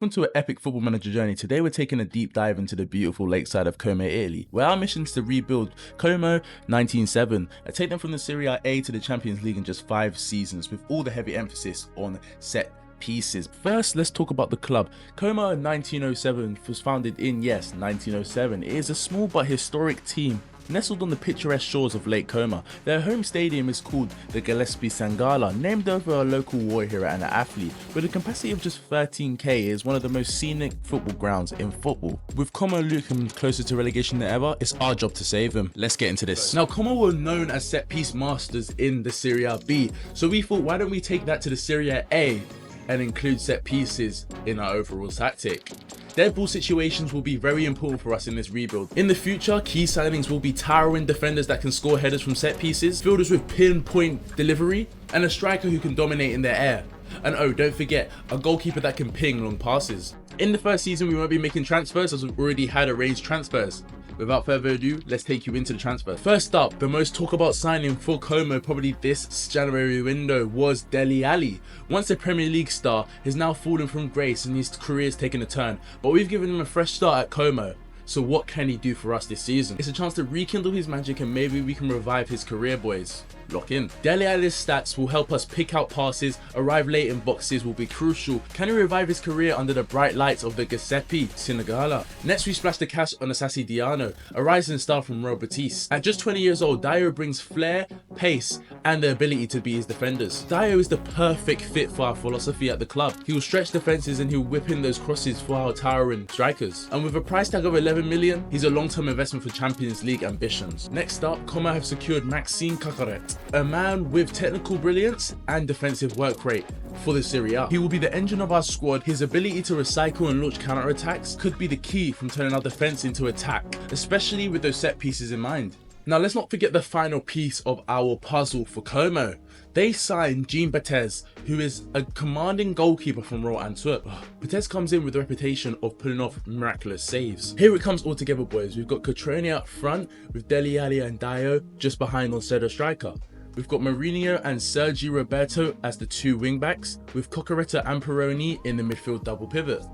Welcome to an epic football manager journey. Today we're taking a deep dive into the beautiful lakeside of Como, Italy, where our mission is to rebuild Como 1907 and take them from the Seria A to the Champions League in just 5 seasons, with all the heavy emphasis on set pieces. First, let's talk about the club. Como 1907 was founded in, yes, 1907. It is a small but historic team nestled on the picturesque shores of Lake Como. Their home stadium is called the Gillespie Sangala, named over a local war hero and an athlete. With a capacity of just 13k, it is one of the most scenic football grounds in football. With Como looking closer to relegation than ever, it's our job to save them. Let's get into this. Now, Como were known as set piece masters in the Seria B, so we thought, why don't we take that to the Seria A and include set pieces in our overall tactic. Dead ball situations will be very important for us in this rebuild. In the future, key signings will be towering defenders that can score headers from set pieces, fielders with pinpoint delivery, and a striker who can dominate in the air. And oh, don't forget, a goalkeeper that can ping long passes. In the first season, we won't be making transfers as we've already had arranged transfers. Without further ado, let's take you into the transfer. First up, the most talk about signing for Como probably this January window was Dele Alli. Once a Premier League star, he's now fallen from grace and his career's taken a turn, but we've given him a fresh start at Como. So what can he do for us this season? It's a chance to rekindle his magic and maybe we can revive his career, boys. Lock in. Dele Alli's stats will help us pick out passes, arrive late in boxes will be crucial. Can he revive his career under the bright lights of the Giuseppe Sinigala? Next we splash the cash on Asasi Diano, a rising star from Real Betis. At just 20 years old, Dio brings flair, pace, and the ability to be his defenders. Dio is the perfect fit for our philosophy at the club. He will stretch defenses and he'll whip in those crosses for our towering strikers. And with a price tag of 11 million, he's a long-term investment for Champions League ambitions. Next up, Como have secured Maxime Cacaret, a man with technical brilliance and defensive work rate for the Serie A. He will be the engine of our squad. His ability to recycle and launch counter-attacks could be the key from turning our defense into attack, especially with those set pieces in mind. Now let's not forget the final piece of our puzzle for Como. They signed Jean Betez, who is a commanding goalkeeper from Royal Antwerp. Betez comes in with a reputation of pulling off miraculous saves. Here it comes all together, boys. We've got Cotrone up front with Dele Alli and Dio just behind on center striker. We've got Mourinho and Sergi Roberto as the 2 wingbacks, with Cocoretta and Peroni in the midfield double pivot.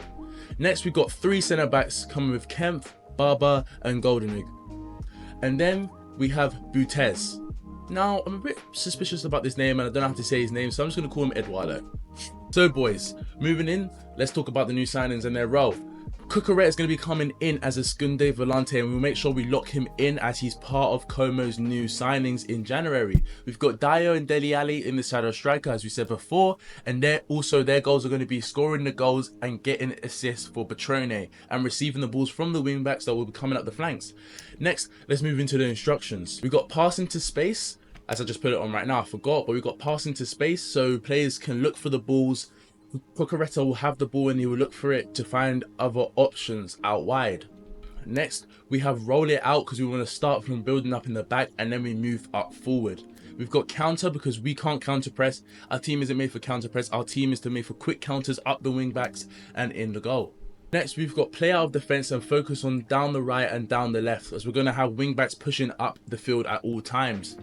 Next we've got 3 centre backs coming with Kempf, Barber and Goldenig. And then we have Butez. Now, I'm a bit suspicious about this name and I don't know how to say his name, so I'm just going to call him Eduardo. So boys, moving in, let's talk about the new signings and their role. Cucurella is going to be coming in as a Secunde Volante and we'll make sure we lock him in as he's part of Como's new signings in January. We've got Dio and Dele Alli in the shadow striker as we said before, and their goals are going to be scoring the goals and getting assists for Petrone and receiving the balls from the wing backs that will be coming up the flanks. Next, let's move into the instructions. We've got passing to space, as I just put it on right now, I forgot, but we've got passing to space so players can look for the balls. Cocoretta will have the ball and he will look for it to find other options out wide. Next, we have roll it out because we want to start from building up in the back and then we move up forward. We've got counter because we can't counter press. Our team isn't made for counter press. Our team is made for quick counters up the wing backs and in the goal. Next, we've got play out of defense and focus on down the right and down the left as we're going to have wing backs pushing up the field at all times.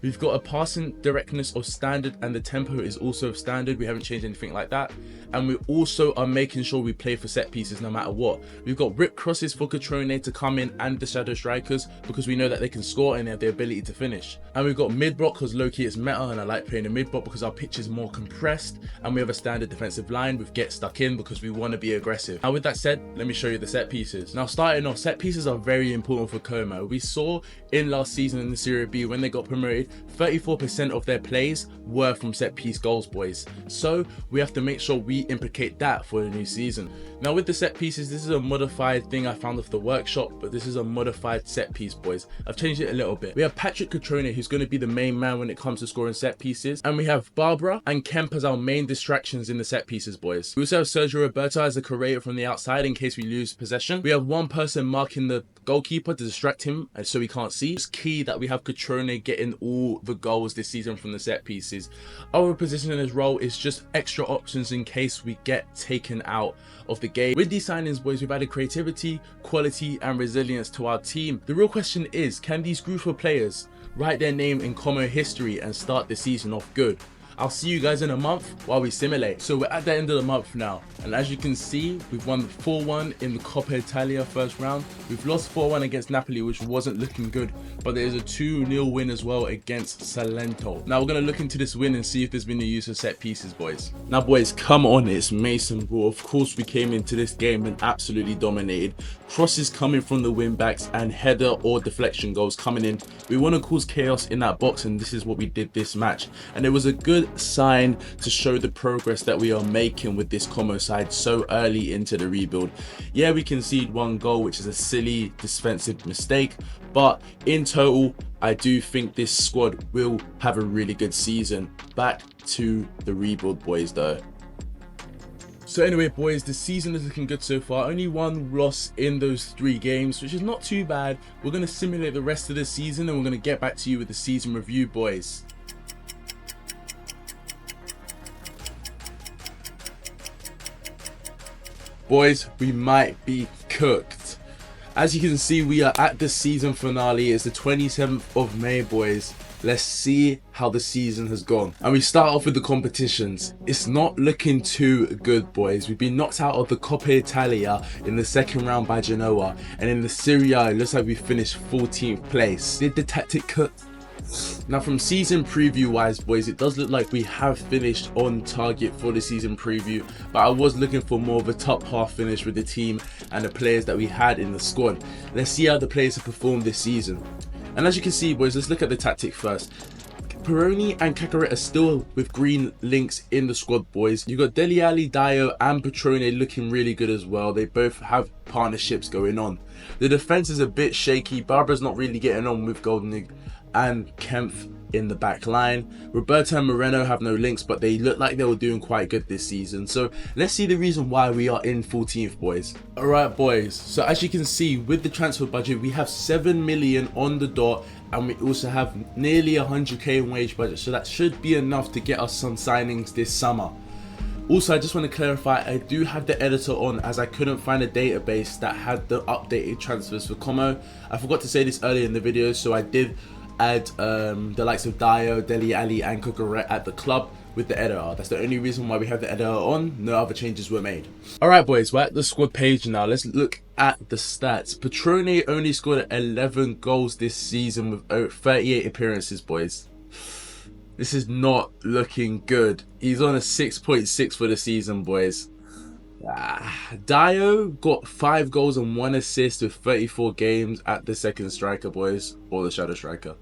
We've got a passing directness of standard and the tempo is also of standard. We haven't changed anything like that. And we also are making sure we play for set pieces no matter what. We've got rip crosses for Cotrone to come in and the shadow strikers because we know that they can score and they have the ability to finish. And we've got mid block because low-key it's meta and I like playing the mid block because our pitch is more compressed and we have a standard defensive line with get stuck in because we want to be aggressive. Now with that said, let me show you the set pieces. Now starting off, set pieces are very important for Como. We saw in last season in the Serie B when they got promoted, 34% of their plays were from set piece goals, boys. So we have to make sure we implicate that for the new season. Now with the set pieces, this is a modified thing I found off the workshop, but this is a modified set piece, boys. I've changed it a little bit. We have Patrick Cotrone, who's going to be the main man when it comes to scoring set pieces, and we have Barbara and Kemp as our main distractions in the set pieces, boys. We also have Sergio Roberto as a creator from the outside in case we lose possession. We have one person marking the goalkeeper to distract him and so he can't see. It's key that we have Cotrone getting all the goals this season from the set pieces. Our position in his role is just extra options in case we get taken out of the game. With these signings, boys, we've added creativity, quality and resilience to our team. The real question is, can these group of players write their name in Como history and start the season off good? I'll see you guys in a month while we simulate. So we're at the end of the month now, and as you can see, we've won 4-1 in the Coppa Italia first round. We've lost 4-1 against Napoli, which wasn't looking good, but there's a 2-0 win as well against Salento. Now we're going to look into this win and see if there's been a use of set pieces, boys. Now boys, come on, it's Mason Ball. Of course we came into this game and absolutely dominated. Crosses coming from the wing backs and header or deflection goals coming in. We want to cause chaos in that box, and this is what we did this match. And it was a good sign to show the progress that we are making with this Como side so early into the rebuild. Yeah, we conceded 1 goal, which is a silly defensive mistake, but in total I do think this squad will have a really good season. Back to the rebuild, boys, though. So anyway, boys, the season is looking good so far. Only 1 loss in those 3 games, which is not too bad. We're going to simulate the rest of the season and we're going to get back to you with the season review, boys. Boys, we might be cooked. As you can see, we are at the season finale. It's the 27th of May, boys. Let's see how the season has gone. And we start off with the competitions. It's not looking too good, boys. We've been knocked out of the Coppa Italia in the second round by Genoa. And in the Serie A, it looks like we finished 14th place. Did the tactic cut? Now from season preview wise, boys, it does look like we have finished on target for the season preview, but I was looking for more of a top half finish with the team and the players that we had in the squad. Let's see how the players have performed this season. And as you can see, boys, let's look at the tactic first. Peroni and Cacaret are still with green links in the squad, boys. You got Dele Alli, Dio and Petrone looking really good as well. They both have partnerships going on. The defense is a bit shaky. Barbara's not really getting on with Goldnig and Kempf in the back line. Roberto and Moreno have no links, but they look like they were doing quite good this season. So let's see the reason why we are in 14th, boys. Alright, boys, so as you can see, with the transfer budget, we have 7 million on the dot, and we also have nearly 100k in wage budget, so that should be enough to get us some signings this summer. Also, I just want to clarify, I do have the editor on as I couldn't find a database that had the updated transfers for Como. I forgot to say this earlier in the video, so I did add the likes of Dio, Dele Alli and Cucurella at the club with the editor. That's the only reason why we have the editor on. No other changes were made. Alright, boys, we're at the squad page now. Let's look at the stats. Petrone only scored 11 goals this season with 38 appearances, boys. This is not looking good. He's on a 6.6 for the season, boys. Dio got 5 goals and 1 assist with 34 games at the second striker, boys, or the shadow striker.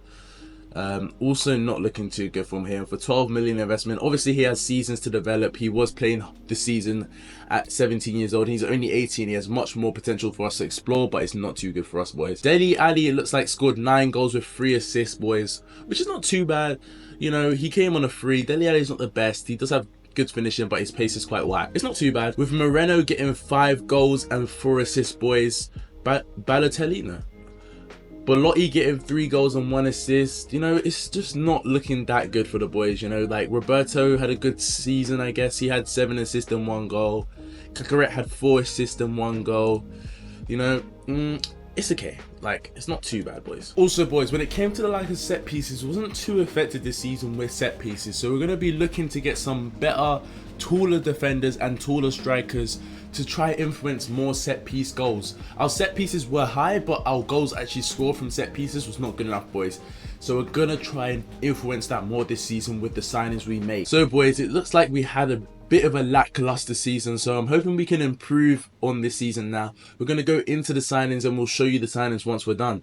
Also not looking too good from him for 12 million investment. Obviously he has seasons to develop. He was playing the season at 17 years old. He's only 18. He has much more potential for us to explore, but it's not too good for us, boys. Dele Alli, it looks like, scored 9 goals with 3 assists, boys, which is not too bad. You know, he came on a free. Dele Alli is not the best. He does have good finishing, but his pace is quite whack. It's not too bad. With Moreno getting 5 goals and 4 assists, boys. Balotelli, no. Belotti getting 3 goals and 1 assist. You know, it's just not looking that good for the boys. You know, like Roberto had a good season, I guess. He had 7 assists and 1 goal. Cacaret had 4 assists and 1 goal. You know, it's okay. Like, it's not too bad, boys. Also, boys, when it came to the like of set pieces, wasn't too affected this season with set pieces. So we're going to be looking to get some better, taller defenders and taller strikers to try influence more set piece goals. Our set pieces were high, but our goals actually scored from set pieces was not good enough, boys. So we're gonna try and influence that more this season with the signings we made. So boys, it looks like we had a bit of a lackluster season, so I'm hoping we can improve on this season now. We're gonna go into the signings and we'll show you the signings once we're done.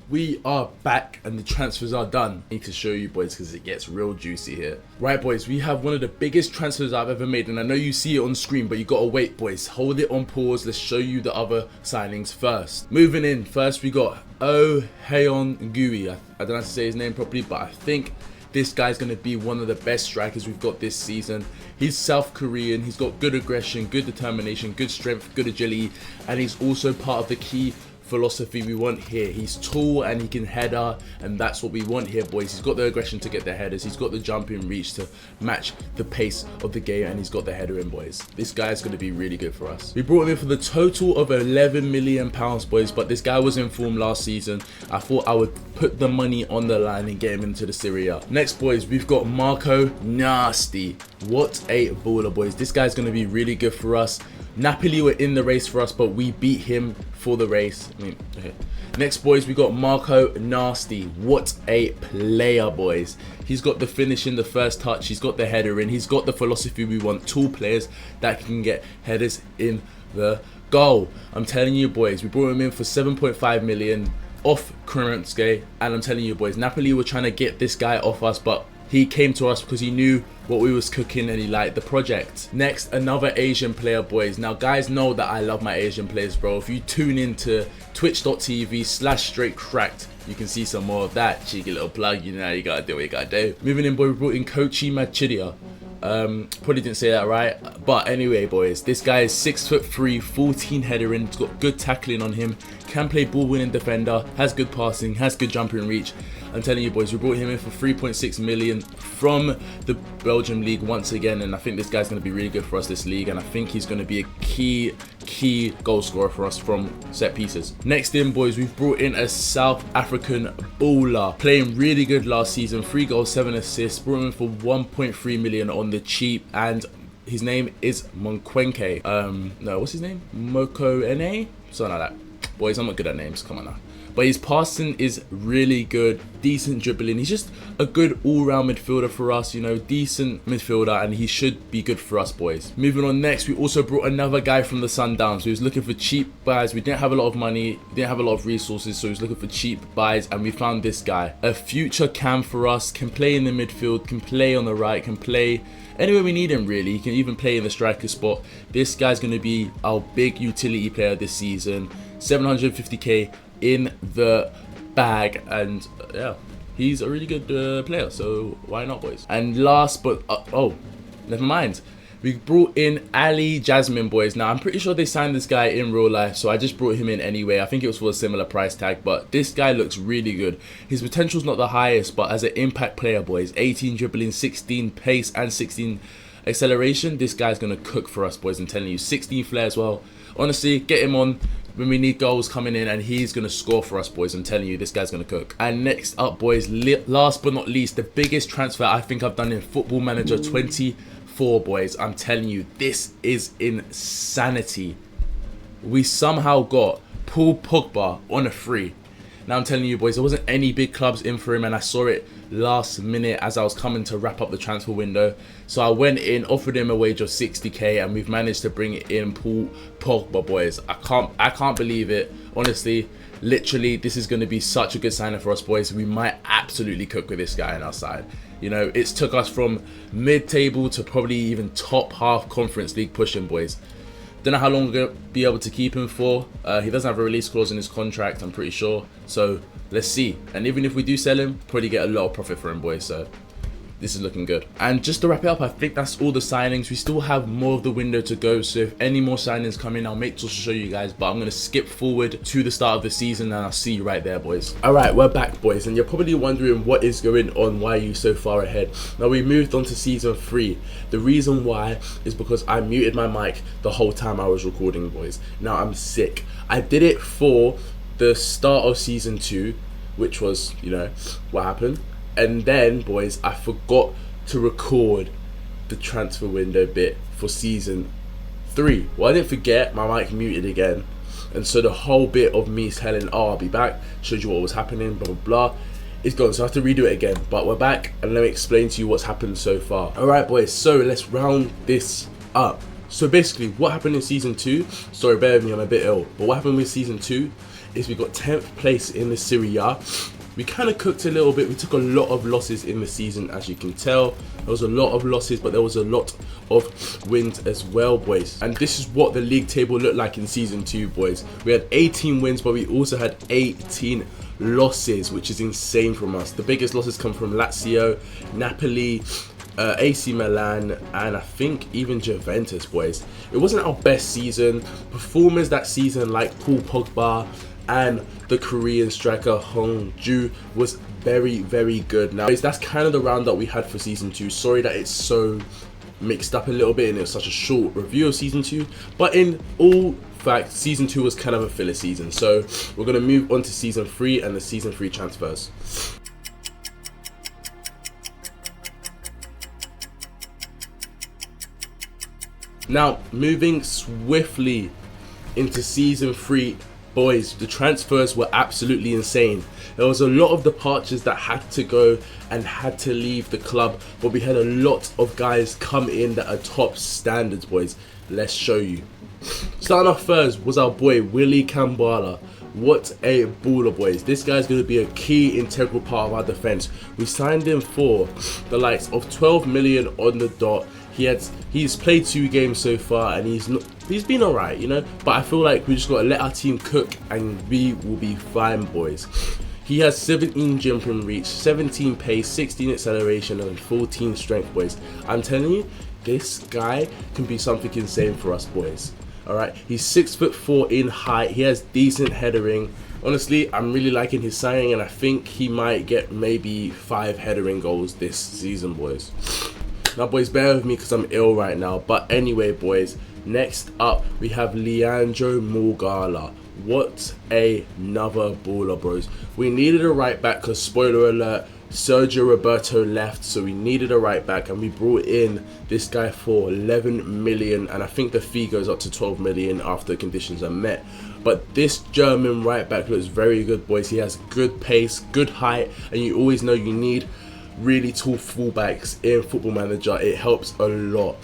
We are back and the transfers are done. I need to show you, boys, because it gets real juicy here. Right, boys, we have one of the biggest transfers I've ever made, and I know you see it on screen, but you gotta wait, boys. Hold it on pause. Let's show you the other signings first. Moving in, first we got Oh Haeon Gui. I don't know how to say his name properly, but I think this guy's going to be one of the best strikers we've got this season. He's South Korean, he's got good aggression, good determination, good strength, good agility, and he's also part of the key philosophy we want here. He's tall and he can header, and that's what we want here, boys. He's got the aggression to get the headers, he's got the jumping reach to match the pace of the game, and he's got the header in, boys. This guy's going to be really good for us. We brought him in for the total of £11 million, boys, but this guy was in form last season. I thought I would put the money on the line and get him into the Serie A. Next, boys, we've got Marco Nasty. What a baller, boys. This guy's going to be really good for us. Napoli were in the race for us, but we beat him for the race. Okay. Next, boys, we got Marco Nasty. What a player, boys. He's got the finish in the first touch. He's got the header in. He's got the philosophy we want. Tall players that can get headers in the goal. I'm telling you, boys, we brought him in for 7.5 million off Currency, and I'm telling you, boys, Napoli were trying to get this guy off us, but he came to us because he knew what we was cooking and he liked the project. Next, another Asian player, boys. Now, guys know that I love my Asian players, bro. If you tune into twitch.tv/straightcracked, you can see some more of that. Cheeky little plug, you know, you gotta do what you gotta do. Moving in, boy, we brought in Kochi Machidia. Probably didn't say that right, but anyway, boys, this guy is 6'3", 14 header in, he's got good tackling on him, can play ball winning defender, has good passing, has good jumping reach. I'm telling you, boys, we brought him in for 3.6 million from the Belgium league once again, and I think this guy's going to be really good for us this league, and I think he's going to be a key goal scorer for us from set pieces. Next in, boys, we've brought in a South African baller, playing really good last season, 3 goals, 7 assists, brought him in for 1.3 million on the cheap, and his name is Monkwenke. No, what's his name? Moko Ene? Something like that. Boys, I'm not good at names, come on now. But his passing is really good, decent dribbling. He's just a good all-round midfielder for us, you know, decent midfielder, and he should be good for us, boys. Moving on next, we also brought another guy from the Sundowns. We was looking for cheap buys. We didn't have a lot of money, we didn't have a lot of resources, so we was looking for cheap buys, and we found this guy. A future cam for us, can play in the midfield, can play on the right, can play anywhere we need him, really. He can even play in the striker spot. This guy's going to be our big utility player this season. 750k in the bag, and yeah, he's a really good player, so why not, boys? And last but oh, never mind, we brought in Ali Jasmine, boys. Now, I'm pretty sure they signed this guy in real life, so I just brought him in anyway. I think it was for a similar price tag, but this guy looks really good. His potential's not the highest, but as an impact player, boys, 18 dribbling, 16 pace, and 16 acceleration, this guy's gonna cook for us, boys. I'm telling you, 16 flair as well. Honestly, get him on when we need goals coming in, and he's going to score for us, boys. I'm telling you, this guy's going to cook. And next up, boys, last but not least, the biggest transfer I think I've done in Football Manager 24, boys. I'm telling you, this is insanity. We somehow got Paul Pogba on a free. Now, I'm telling you, boys, there wasn't any big clubs in for him, and I saw it last minute as I was coming to wrap up the transfer window. So I went in, offered him a wage of 60k, and we've managed to bring in Paul Pogba, boys. I can't believe it. Honestly, literally, this is going to be such a good signing for us, boys. We might absolutely cook with this guy on our side. You know, it's took us from mid-table to probably even top half Conference League pushing, boys. Don't know how long we're going to be able to keep him for. He doesn't have a release clause in his contract, I'm pretty sure. So let's see. And even if we do sell him, probably get a lot of profit for him, boys. So this is looking good. And just to wrap it up, I think that's all the signings. We still have more of the window to go. So if any more signings come in, I'll make sure to show you guys. But I'm going to skip forward to the start of the season, and I'll see you right there, boys. All right, we're back, boys. And you're probably wondering what is going on. Why are you so far ahead? Now, we moved on to season 3. The reason why is because I muted my mic the whole time I was recording, boys. Now, I'm sick. I did it for the start of season 2, which was, you know, what happened. And then, boys, I forgot to record the transfer window bit for season 3. Well, I didn't forget, my mic muted again. And so the whole bit of me telling, oh, I'll be back, showed you what was happening, blah, blah, blah, is gone. So I have to redo it again. But we're back, and let me explain to you what's happened so far. Alright, boys, so let's round this up. So basically, what happened in season 2, sorry, bear with me, I'm a bit ill. But what happened with season 2 is we got 10th place in the Serie A. We kind of cooked a little bit. We took a lot of losses in the season, as you can tell. There was a lot of losses, but there was a lot of wins as well, boys. And this is what the league table looked like in season 2, boys. We had 18 wins, but we also had 18 losses, which is insane from us. The biggest losses come from Lazio, Napoli, AC Milan, and I think even Juventus, boys. It wasn't our best season. Performers that season like Paul Pogba and the Korean striker Hong Ju was very, very good. Now, that's kind of the roundup we had for season 2. Sorry that it's so mixed up a little bit and it was such a short review of season 2, but in all fact, season 2 was kind of a filler season. So we're going to move on to season 3 and the season 3 transfers. Now, moving swiftly into season 3, boys, the transfers were absolutely insane. There was a lot of departures that had to go and had to leave the club, but we had a lot of guys come in that are top standards, boys. Let's show you. Starting off first was our boy Willie Kambala. What a baller, boys. This guy's going to be a key integral part of our defense. We signed him for the likes of 12 million on the dot. He's played 2 games so far and he's been alright, you know, but I feel like we just got to let our team cook and we will be fine, boys. He has 17 jumping reach, 17 pace, 16 acceleration and 14 strength, boys. I'm telling you, this guy can be something insane for us, boys. Alright, he's 6'4" in height. He has decent headering. Honestly, I'm really liking his signing and I think he might get maybe 5 headering goals this season, boys. Now, boys, bear with me because I'm ill right now. But anyway, boys, next up we have Leandro Morgala. What another baller, bros. We needed a right back because, spoiler alert, Sergio Roberto left, so we needed a right back and we brought in this guy for 11 million, and I think the fee goes up to 12 million after conditions are met. But this German right back looks very good, boys. He has good pace, good height, and you always know you need really tall fullbacks in Football Manager. It helps a lot.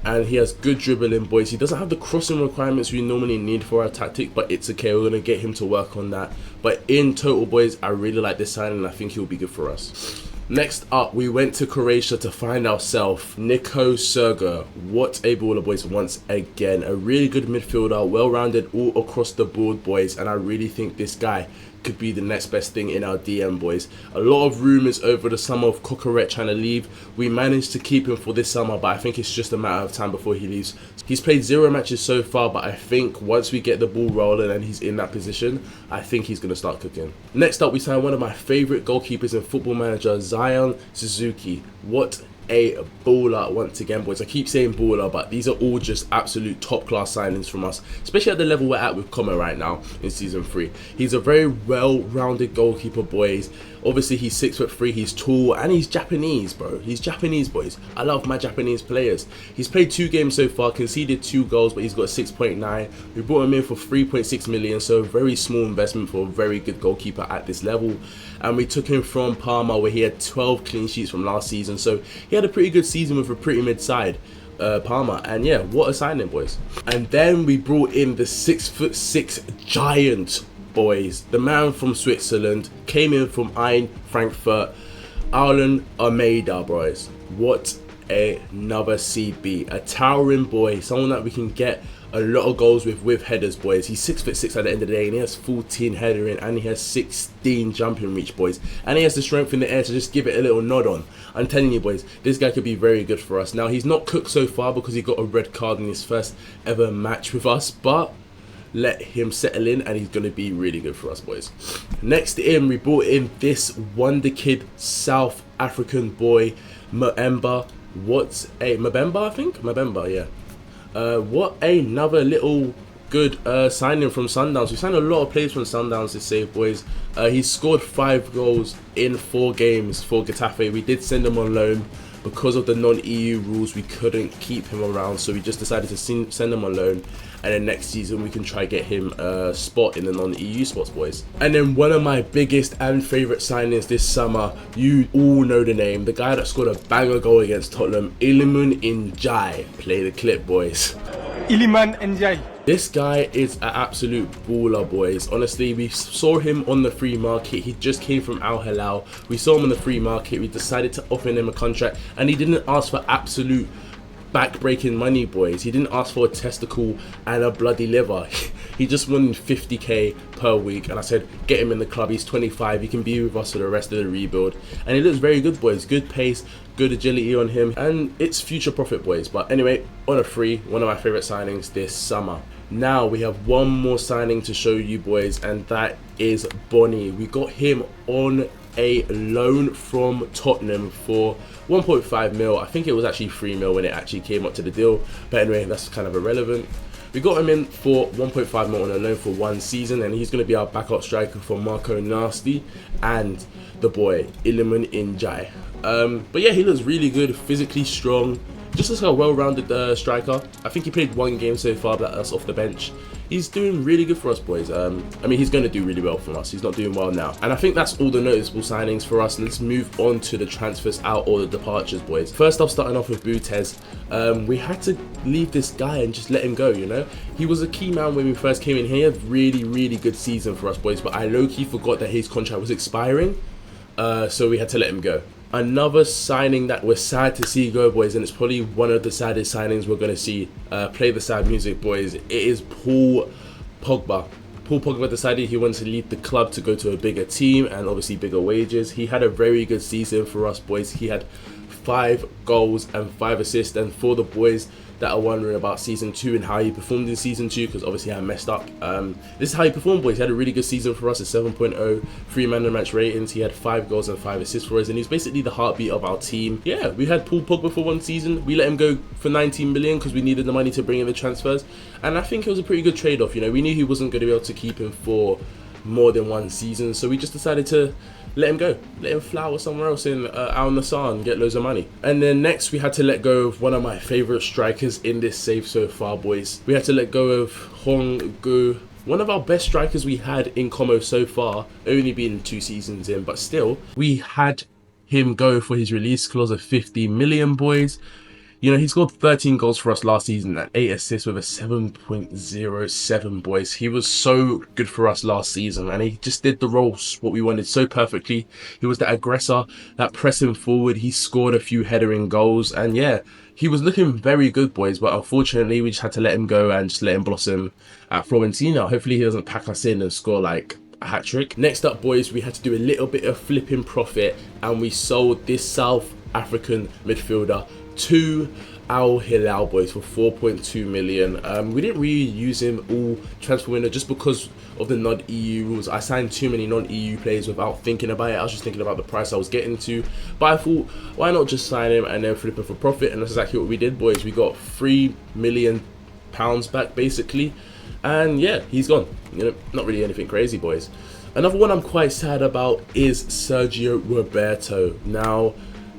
And he has good dribbling, boys. He doesn't have the crossing requirements we normally need for our tactic, but it's okay. We're going to get him to work on that. But in total, boys, I really like this signing and I think he'll be good for us. Next up, we went to Croatia to find ourselves Nico Serger. What a baller, boys, once again. A really good midfielder, well-rounded all across the board, boys. And I really think this guy could be the next best thing in our DM, boys. A lot of rumours over the summer of Coqueret trying to leave. We managed to keep him for this summer, but I think it's just a matter of time before he leaves. He's played 0 matches so far, but I think once we get the ball rolling and he's in that position, I think he's going to start cooking. Next up, we signed one of my favourite goalkeepers in Football Manager, Zion Suzuki. What a baller once again, boys. I keep saying baller, but these are all just absolute top class signings from us, especially at the level we're at with Como right now in season 3. He's a very well-rounded goalkeeper, boys. Obviously he's 6'3", he's tall, and he's Japanese, bro. He's Japanese, boys. I love my Japanese players. He's played 2 games so far, conceded 2 goals, but he's got 6.9. We brought him in for 3.6 million, so a very small investment for a very good goalkeeper at this level. And we took him from Parma, where he had 12 clean sheets from last season, so he had a pretty good season with a pretty mid-side Parma. And yeah, what a signing, boys. And then we brought in the 6'6" giant, boys. The man from Switzerland came in from Frankfurt, Alan Almeida, boys. What another CB, a towering boy, someone that we can get a lot of goals with headers, boys. He's 6'6" at the end of the day, and he has 14 headering, and he has 16 jumping reach, boys. And he has the strength in the air to just give it a little nod on. I'm telling you, boys, this guy could be very good for us. Now, he's not cooked so far because he got a red card in his first ever match with us, but let him settle in and he's going to be really good for us, boys. Next in, we brought in this wonder kid South African boy, Mbemba. What a Mbemba, I think? Mbemba, yeah. What another little good signing from Sundowns. We signed a lot of players from Sundowns this save, boys. He scored 5 goals in 4 games for Getafe. We did send him on loan. Because of the non-EU rules, we couldn't keep him around, so we just decided to send him on loan, and then next season we can try get him a spot in the non-EU spots, boys. And then one of my biggest and favourite signings this summer, you all know the name, the guy that scored a banger goal against Tottenham, Iliman Ndiaye. Play the clip, boys. Iliman Ndiaye. This guy is an absolute baller, boys. Honestly, we saw him on the free market. He just came from Al Hilal. We saw him on the free market. We decided to offer him a contract, and he didn't ask for absolute back-breaking money, boys. He didn't ask for a testicle and a bloody liver. He just won 50k per week, and I said, get him in the club. He's 25. He can be with us for the rest of the rebuild, and he looks very good, boys. Good pace, good agility on him, and it's future profit, boys. But anyway, on a free, one of my favorite signings this summer. Now we have one more signing to show you boys, and that is Bonnie. We got him on a loan from Tottenham for 1.5 mil. I think it was actually 3 mil when it actually came up to the deal, but anyway, that's kind of irrelevant. We got him in for 1.5 mil on a loan for 1 season, and he's going to be our backup striker for Marco Nasty and the boy Iliman Injai. But yeah, he looks really good, physically strong, just as a well-rounded striker. I think he played 1 game so far, but that's off the bench. He's doing really good for us, boys. I mean, he's going to do really well for us. He's not doing well now. And I think that's all the noticeable signings for us. Let's move on to the transfers out or the departures, boys. First off, starting off with Butez. We had to leave this guy and just let him go, you know? He was a key man when we first came in. He had a really, really good season for us, boys. But I low-key forgot that his contract was expiring. So we had to let him go. Another signing that we're sad to see go, boys, and it's probably one of the saddest signings we're going to see. Play the sad music, boys. It is Paul Pogba. Paul Pogba decided he wanted to leave the club to go to a bigger team and obviously bigger wages. He had a very good season for us, boys. He had 5 goals and 5 assists, and for the boys that are wondering about season 2 and how he performed in season 2, because obviously I messed up, this is how he performed, boys. He had a really good season for us, a 7.0 3 man of the match ratings. He had 5 goals and 5 assists for us, and he's basically the heartbeat of our team. Yeah, we had Paul Pogba for 1 season. We let him go for 19 million because we needed the money to bring in the transfers, and I think it was a pretty good trade-off. You know, we knew he wasn't going to be able to keep him for more than 1 season, so we just decided to let him go, let him flower somewhere else in Al Nassr and get loads of money. And then next we had to let go of one of my favorite strikers in this save so far, boys. We had to let go of Hong Gu, one of our best strikers we had in Como so far, only been 2 seasons in, but still. We had him go for his release clause of 50 million, boys. You know, he scored 13 goals for us last season and 8 assists with a 7.07, boys. He was so good for us last season, and he just did the roles, what we wanted, so perfectly. He was that aggressor, that pressing forward. He scored a few headering goals, and yeah, he was looking very good, boys. But unfortunately, we just had to let him go and just let him blossom at Fiorentina. Hopefully he doesn't pack us in and score like a hat-trick. Next up, boys, we had to do a little bit of flipping profit, and we sold this South African midfielder to Al Hilal, boys, for 4.2 million. We didn't really use him all transfer window just because of the non-EU rules. I signed too many non-EU players without thinking about it. I was just thinking about the price I was getting to, but I thought, why not just sign him and then flip him for profit? And that's exactly what we did, boys. We got £3 million back basically, and yeah, he's gone. You know, not really anything crazy, boys. Another one I'm quite sad about is Sergio Roberto. Now,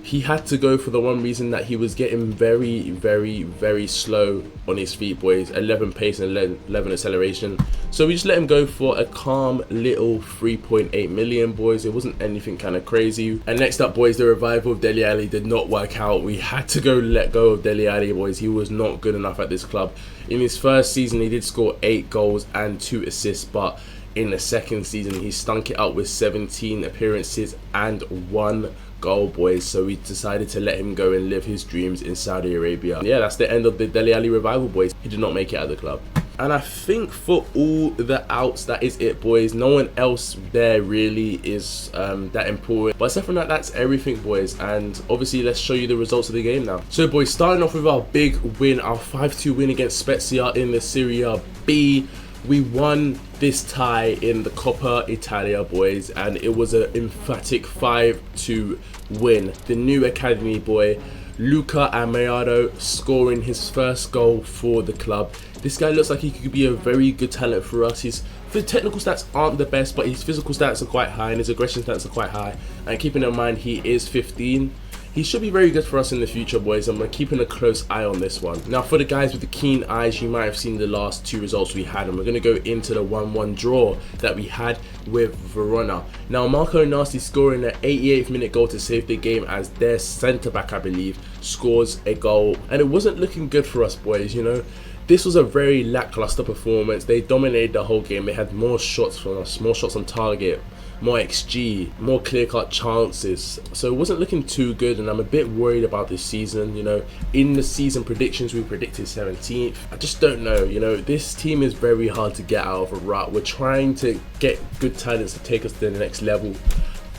he had to go for the one reason that he was getting very, very, very slow on his feet, boys. 11 pace and 11 acceleration. So we just let him go for a calm little 3.8 million, boys. It wasn't anything kind of crazy. And next up, boys, the revival of Dele Alli did not work out. We had to go let go of Dele Alli, boys. He was not good enough at this club. In his first season, he did score 8 goals and 2 assists, but in the second season, he stunk it out with 17 appearances and 1 goal, boys. So we decided to let him go and live his dreams in Saudi Arabia. Yeah, that's the end of the Dele Alli revival, boys. He did not make it out of the club. And I think for all the outs, that is it, boys. No one else there really is that important. But aside from that, that's everything, boys. And obviously, let's show you the results of the game now. So, boys, starting off with our big win, our 5-2 win against Spezia in the Seria B. We won this tie in the Coppa Italia, boys, and it was an emphatic 5-2 win. The new academy boy, Luca Ameado, scoring his first goal for the club. This guy looks like he could be a very good talent for us. His technical stats aren't the best, but his physical stats are quite high and his aggression stats are quite high. And keeping in mind he is 15, he should be very good for us in the future, boys, and we're keeping a close eye on this one. Now, for the guys with the keen eyes, you might have seen the last 2 results we had, and we're going to go into the 1-1 draw that we had with Verona. Now, Marco Nasty scoring an 88th minute goal to save the game as their centre-back, I believe, scores a goal. And it wasn't looking good for us, boys, you know. This was a very lackluster performance. They dominated the whole game. They had more shots from us, more shots on target, more XG, more clear-cut chances. So it wasn't looking too good, and I'm a bit worried about this season. You know, in the season predictions, we predicted 17th. I just don't know. You know, this team is very hard to get out of a rut. We're trying to get good talents to take us to the next level,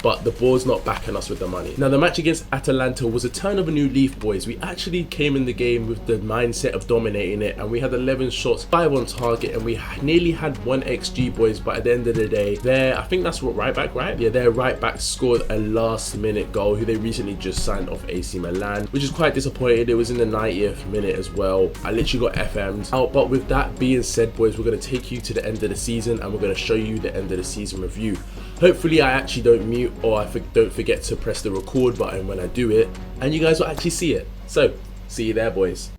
but the board's not backing us with the money. Now, the match against Atalanta was a turn of a new leaf, boys. We actually came in the game with the mindset of dominating it, and we had 11 shots, 5 on target, and we nearly had 1 XG, boys. But at the end of the day, I think that's what right back, right? Yeah, their right back scored a last minute goal, who they recently just signed off AC Milan, which is quite disappointed. It was in the 90th minute as well. I literally got FM'd out. But with that being said, boys, we're going to take you to the end of the season, and we're going to show you the end of the season review. Hopefully I actually don't mute, or I don't forget to press the record button when I do it, and you guys will actually see it. So, see you there, boys.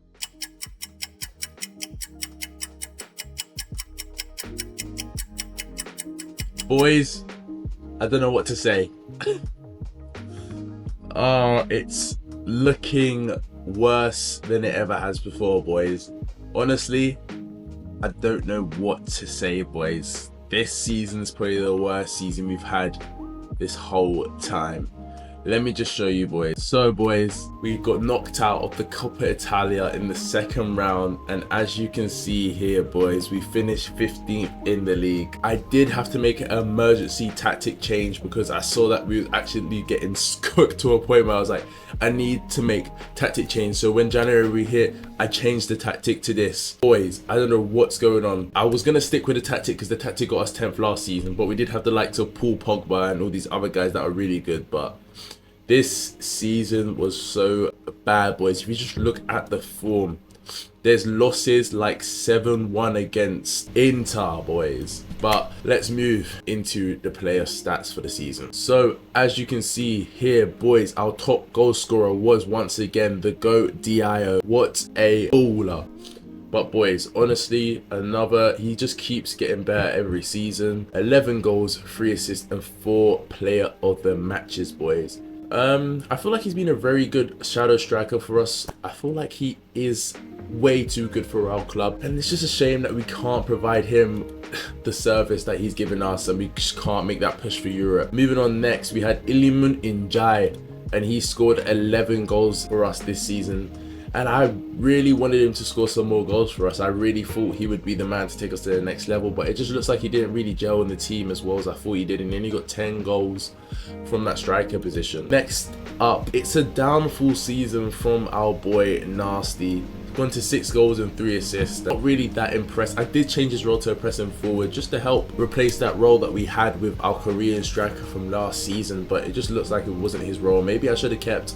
Boys, I don't know what to say. It's looking worse than it ever has before, boys. Honestly, I don't know what to say, boys. This season's probably the worst season we've had this whole time. Let me just show you, boys. So, boys, we got knocked out of the Coppa Italia in the second round, and as you can see here, boys, we finished 15th in the league. I did have to make an emergency tactic change because I saw that we was actually getting cooked to a point where I was like, I need to make tactic change. So when January hit, I changed the tactic to this. Boys, I don't know what's going on. I was gonna stick with the tactic because the tactic got us 10th last season, but we did have the likes of Paul Pogba and all these other guys that are really good. But this season was so bad, boys. If you just look at the form, there's losses like 7-1 against Inter, boys. But let's move into the player stats for the season. So as you can see here, boys, our top goal scorer was once again the GOAT Dio. What a baller. But boys, honestly, he just keeps getting better every season. 11 goals, 3 assists, and 4 player of the matches, boys. I feel like he's been a very good shadow striker for us. I feel like he is way too good for our club, and it's just a shame that we can't provide him the service that he's given us, and we just can't make that push for Europe. Moving on, next we had Iliman Njai, and he scored 11 goals for us this season, and I really wanted him to score some more goals for us. I really thought he would be the man to take us to the next level, but it just looks like he didn't really gel in the team as well as I thought he did, and then he got 10 goals from that striker position. Next up, it's a downfall season from our boy Nasty. Gone to 6 goals and 3 assists. Not really that impressed. I did change his role to a pressing forward just to help replace that role that we had with our Korean striker from last season, but it just looks like it wasn't his role. Maybe I should have kept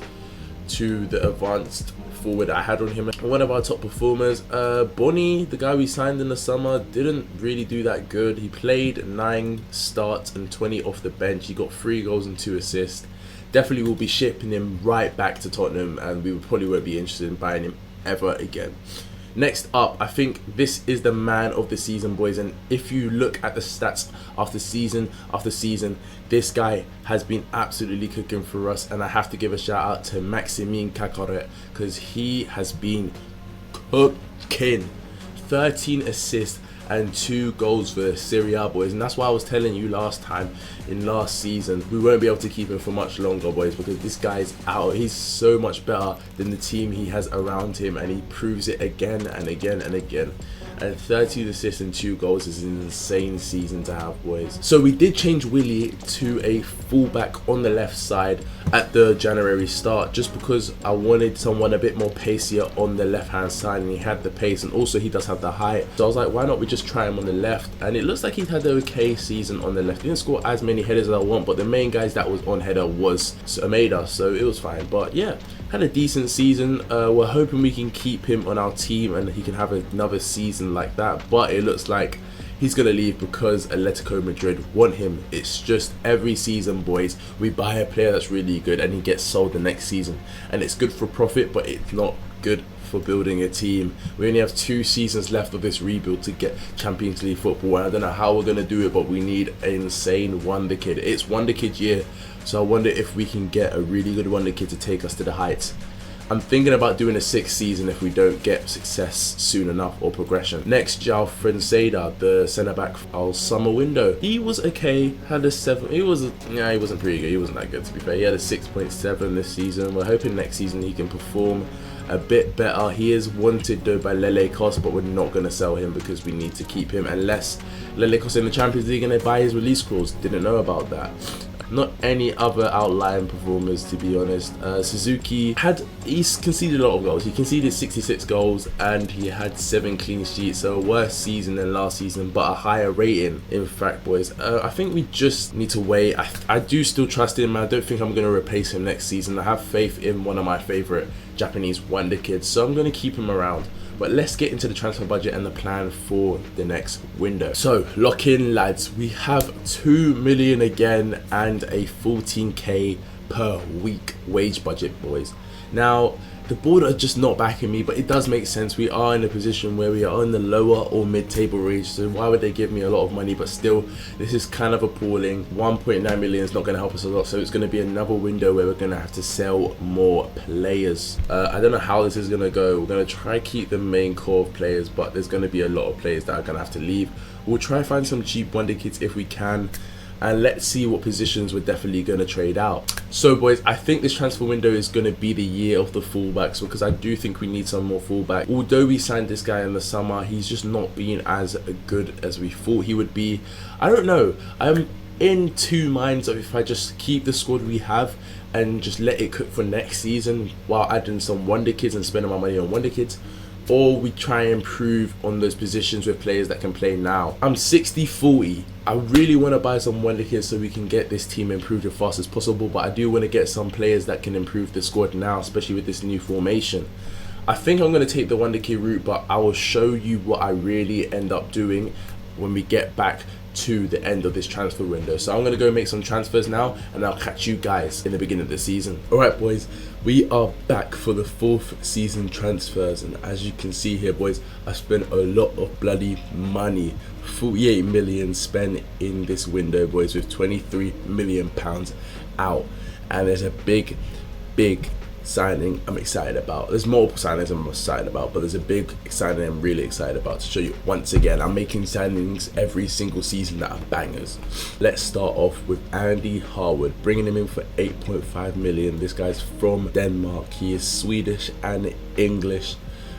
to the advanced forward I had on him. One of our top performers, Bonnie, the guy we signed in the summer, didn't really do that good. He played 9 starts and 20 off the bench. He got 3 goals and 2 assists. Definitely will be shipping him right back to Tottenham, and we probably won't be interested in buying him ever again. Next up, I think this is the man of the season, boys, and if you look at the stats after season, this guy has been absolutely cooking for us, and I have to give a shout out to Maximin Kakaret because he has been cooking. 13 assists and 2 goals for Seria A, boys, and that's why I was telling you last time in last season we won't be able to keep him for much longer, boys, because this guy's out. He's so much better than the team he has around him, and he proves it again and again and again. And 13 assists and 2 goals is an insane season to have, boys. So we did change Willie to a fullback on the left side at the January start, just because I wanted someone a bit more pacier on the left hand side, and he had the pace, and also he does have the height. So I was like, why not we just try him on the left? And it looks like he's had an okay season on the left. He didn't score as many headers as I want, but the main guys that was on header was Ameda, so it was fine. But yeah, had a decent season. We're hoping we can keep him on our team and he can have another season like that, but it looks like he's gonna leave because Atletico Madrid want him. It's just every season, boys, we buy a player that's really good and he gets sold the next season, and it's good for profit, but it's not good for building a team. We only have 2 seasons left of this rebuild to get Champions League football, and I don't know how we're gonna do it, but we need an insane wonder kid. It's wonder kid year, so I wonder if we can get a really good wonder kid to take us to the heights. I'm thinking about doing a 6th season if we don't get success soon enough or progression. Next, João Franceda, the centre back our summer window. He was okay, had a 7. He wasn't pretty good. He wasn't that good, to be fair. He had a 6.7 this season. We're hoping next season he can perform a bit better. He is wanted though by Lele Kos, but we're not going to sell him because we need to keep him unless Lele Kos in the Champions League and they buy his release clause. Didn't know about that. Not any other outlying performers, to be honest. Suzuki he's conceded a lot of goals. He conceded 66 goals and he had 7 clean sheets, so a worse season than last season, but a higher rating. In fact, boys, I think we just need to wait. I do still trust him. I don't think I'm going to replace him next season. I have faith in one of my favorite Japanese wonder kids, so I'm going to keep him around. But let's get into the transfer budget and the plan for the next window. So lock in, lads. We have 2 million again and a 14k per week wage budget, boys. Now the board are just not backing me, but it does make sense. We are in a position where we are in the lower or mid-table range, so why would they give me a lot of money? But still, this is kind of appalling. 1.9 million is not going to help us a lot, so it's going to be another window where we're going to have to sell more players. I don't know how this is going to go. We're going to try keep the main core of players, but there's going to be a lot of players that are going to have to leave. We'll try find some cheap wonder kids if we can, and let's see what positions we're definitely going to trade out. So boys, I think this transfer window is going to be the year of the fullbacks, because I do think we need some more fullback. Although we signed this guy in the summer, he's just not been as good as we thought he would be. I don't know, I'm in two minds of if I just keep the squad we have and just let it cook for next season while adding some wonder kids and spending my money on wonder kids, or we try and improve on those positions with players that can play now. I'm 60-40. I really want to buy some wonder kids so we can get this team improved as fast as possible, but I do want to get some players that can improve the squad now, especially with this new formation. I think I'm going to take the wonder kid route, but I will show you what I really end up doing when we get back to the end of this transfer window. So I'm going to go make some transfers now, and I'll catch you guys in the beginning of the season. Alright boys, we are back for the 4th season transfers, and as you can see here boys, I spent a lot of bloody money. 48 million spent in this window boys, with 23 million pounds out, and there's a big signing I'm excited about. There's multiple signings I'm excited about, but there's a big signing I'm really excited about to show you. Once again, I'm making signings every single season that are bangers. Let's start off with Andy Harwood, bringing him in for 8.5 million. This guy's from Denmark. He is Swedish and English,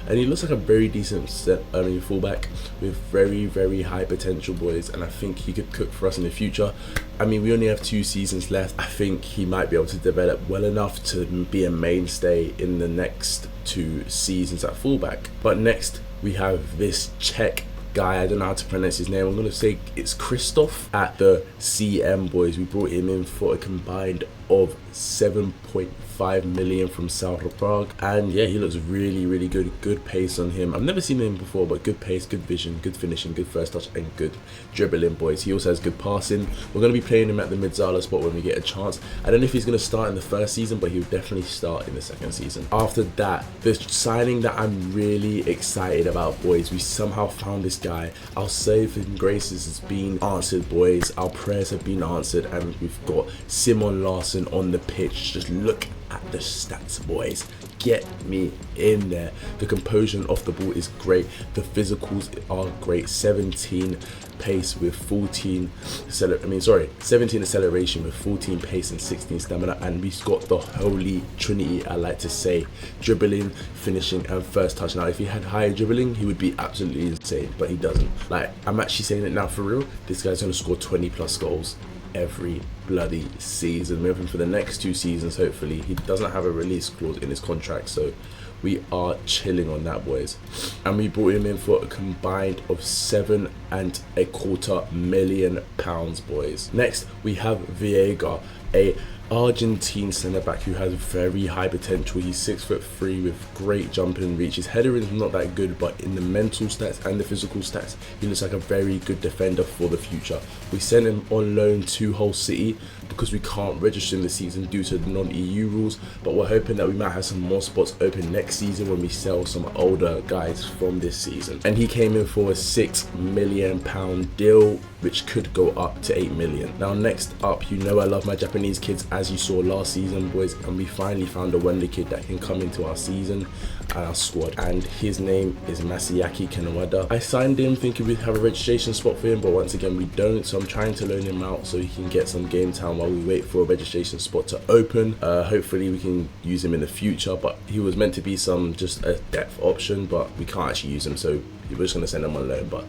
and he looks like a very decent fullback with very high potential, boys, and I think he could cook for us in the future. I mean, we only have 2 seasons left. I think he might be able to develop well enough to be a mainstay in the next 2 seasons at fullback. But next we have this Czech guy, I don't know how to pronounce his name, I'm going to say it's Christoph at the CM, boys. We brought him in for a combined of 7.5 million from South of Prague, and yeah, he looks really good pace on him. I've never seen him before, but good pace, good vision, good finishing, good first touch, and good dribbling, boys. He also has good passing. We're going to be playing him at the mid-Zala spot when we get a chance. I don't know if he's going to start in the 1st season, but he'll definitely start in the 2nd season. After that, the signing that I'm really excited about, boys, we somehow found this guy. Our saving graces has been answered, boys. Our prayers have been answered, and we've got Simon Larsson on the pitch. Just look at the stats, boys. Get me in there. The composure off the ball is great. The physicals are great. 17 pace with 17 acceleration with 14 pace and 16 stamina, and we've got the holy trinity, I like to say: dribbling, finishing, and first touch. Now if he had higher dribbling, he would be absolutely insane, but he doesn't. Like, I'm actually saying it now for real, this guy's gonna score 20+ goals every bloody season. Moving for the next 2 seasons, hopefully. He doesn't have a release clause in his contract, so we are chilling on that, boys. And we brought him in for a combined of 7.25 million pounds, boys. Next we have Viega, a Argentine centre back who has very high potential. He's 6'3" with great jumping reach. His header is not that good, but in the mental stats and the physical stats, he looks like a very good defender for the future. We sent him on loan to Hull City because we can't register in the season due to the non-EU rules, but we're hoping that we might have some more spots open next season when we sell some older guys from this season. And he came in for a £6 million deal, which could go up to 8 million. Now next up, you know I love my Japanese kids, as you saw last season, boys, and we finally found a wonder kid that can come into our season and our squad, and his name is Masayaki Kanawada. I signed him thinking we'd have a registration spot for him, but once again we don't, so I'm trying to loan him out so he can get some game time while we wait for a registration spot to open. Hopefully we can use him in the future, but he was meant to be just a depth option, but we can't actually use him, so we're just going to send him on loan. But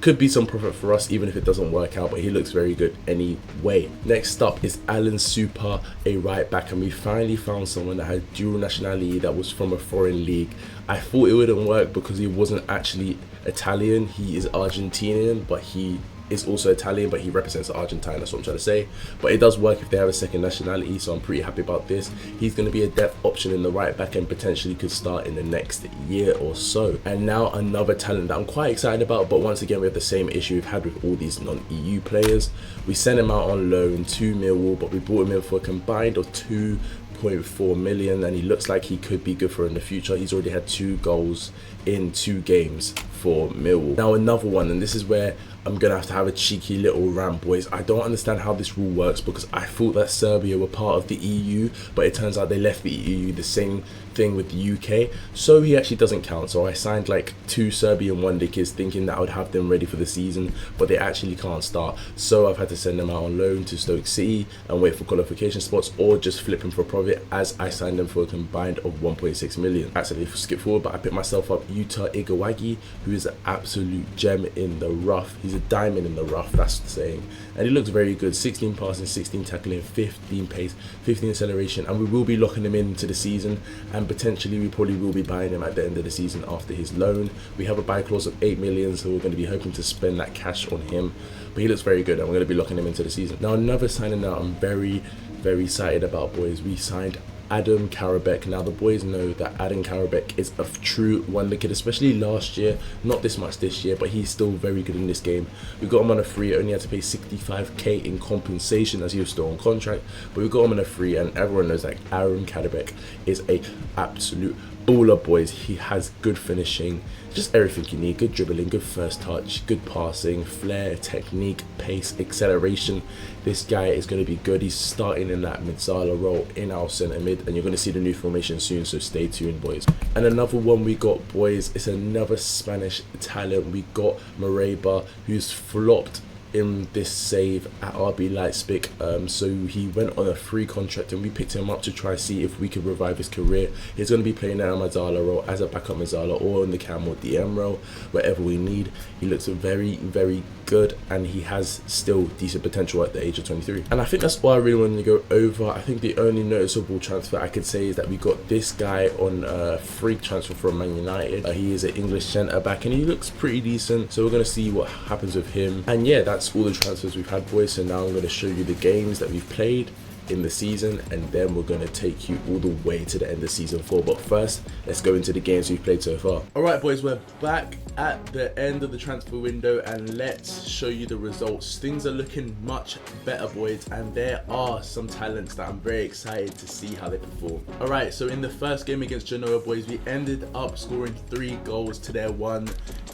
Could be some profit for us even if it doesn't work out, but he looks very good anyway. Next up is Alan Super, a right back, and we finally found someone that had dual nationality that was from a foreign league. I thought it wouldn't work because he wasn't actually Italian. He is Argentinian, but he is also Italian, but he represents Argentina. That's what I'm trying to say. But it does work if they have a second nationality, so I'm pretty happy about this. He's going to be a depth option in the right back and potentially could start in the next year or so. And now another talent that I'm quite excited about, but once again we have the same issue we've had with all these non-EU players. We sent him out on loan to Millwall, but we brought him in for a combined of 2.4 million, and he looks like he could be good for in the future. He's already had 2 goals in 2 games for Millwall. Now another one, and this is where I'm gonna have a cheeky little rant, boys. I don't understand how this rule works because I thought that Serbia were part of the EU, but it turns out they left the EU. The same thing with the UK, so he actually doesn't count. So I signed like 2 Serbian wonderkids thinking that I would have them ready for the season, but they actually can't start. So I've had to send them out on loan to Stoke City and wait for qualification spots, or just flip them for profit, as I signed them for a combined of 1.6 million. Actually, skip forward, but I picked myself up Yuta Igawagi, who is an absolute gem in the rough. He's a diamond in the rough, that's the saying, and he looks very good. 16 passing, 16 tackling, 15 pace, 15 acceleration, and we will be locking him into the season, and potentially we probably will be buying him at the end of the season after his loan. We have a buy clause of 8 million, so we're going to be hoping to spend that cash on him, but he looks very good and we're going to be locking him into the season. Now another signing that I'm very excited about, boys, we signed Adam Karabek. Now the boys know that Adam Karabek is a true wonder kid, especially last year, not this much this year, but he's still very good in this game. We got him on a free, only had to pay 65k in compensation as he was still on contract, but we got him on a free, and everyone knows that Adam Karabek is a absolute baller, boys. He has good finishing, just everything you need. Good dribbling, good first touch, good passing, flair, technique, pace, acceleration. This guy is going to be good. He's starting in that Midzala role in our centre mid, and you're going to see the new formation soon, so stay tuned, boys. And another one we got, boys, is another Spanish talent. We got Mareba, who's flopped in this save at RB Leipzig, so he went on a free contract and we picked him up to try see if we could revive his career. He's going to be playing at a Mazzala role, as a backup Mazzala, or in the cam or DM role, wherever we need. He looks very good, and he has still decent potential at the age of 23. And I think that's all I really wanted to go over. I think the only noticeable transfer I could say is that we got this guy on a free transfer from Man United. He is an English centre back and he looks pretty decent, so we're going to see what happens with him. And yeah, that's all the transfers we've had, boys. So now I'm going to show you the games that we've played in the season, and then we're going to take you all the way to the end of season 4. But first, let's go into the games we've played so far. Alright, boys, we're back at the end of the transfer window, and let's show you the results. Things are looking much better, boys, and there are some talents that I'm very excited to see how they perform. Alright, so in the first game against Genoa, boys, we ended up scoring 3 goals to their 1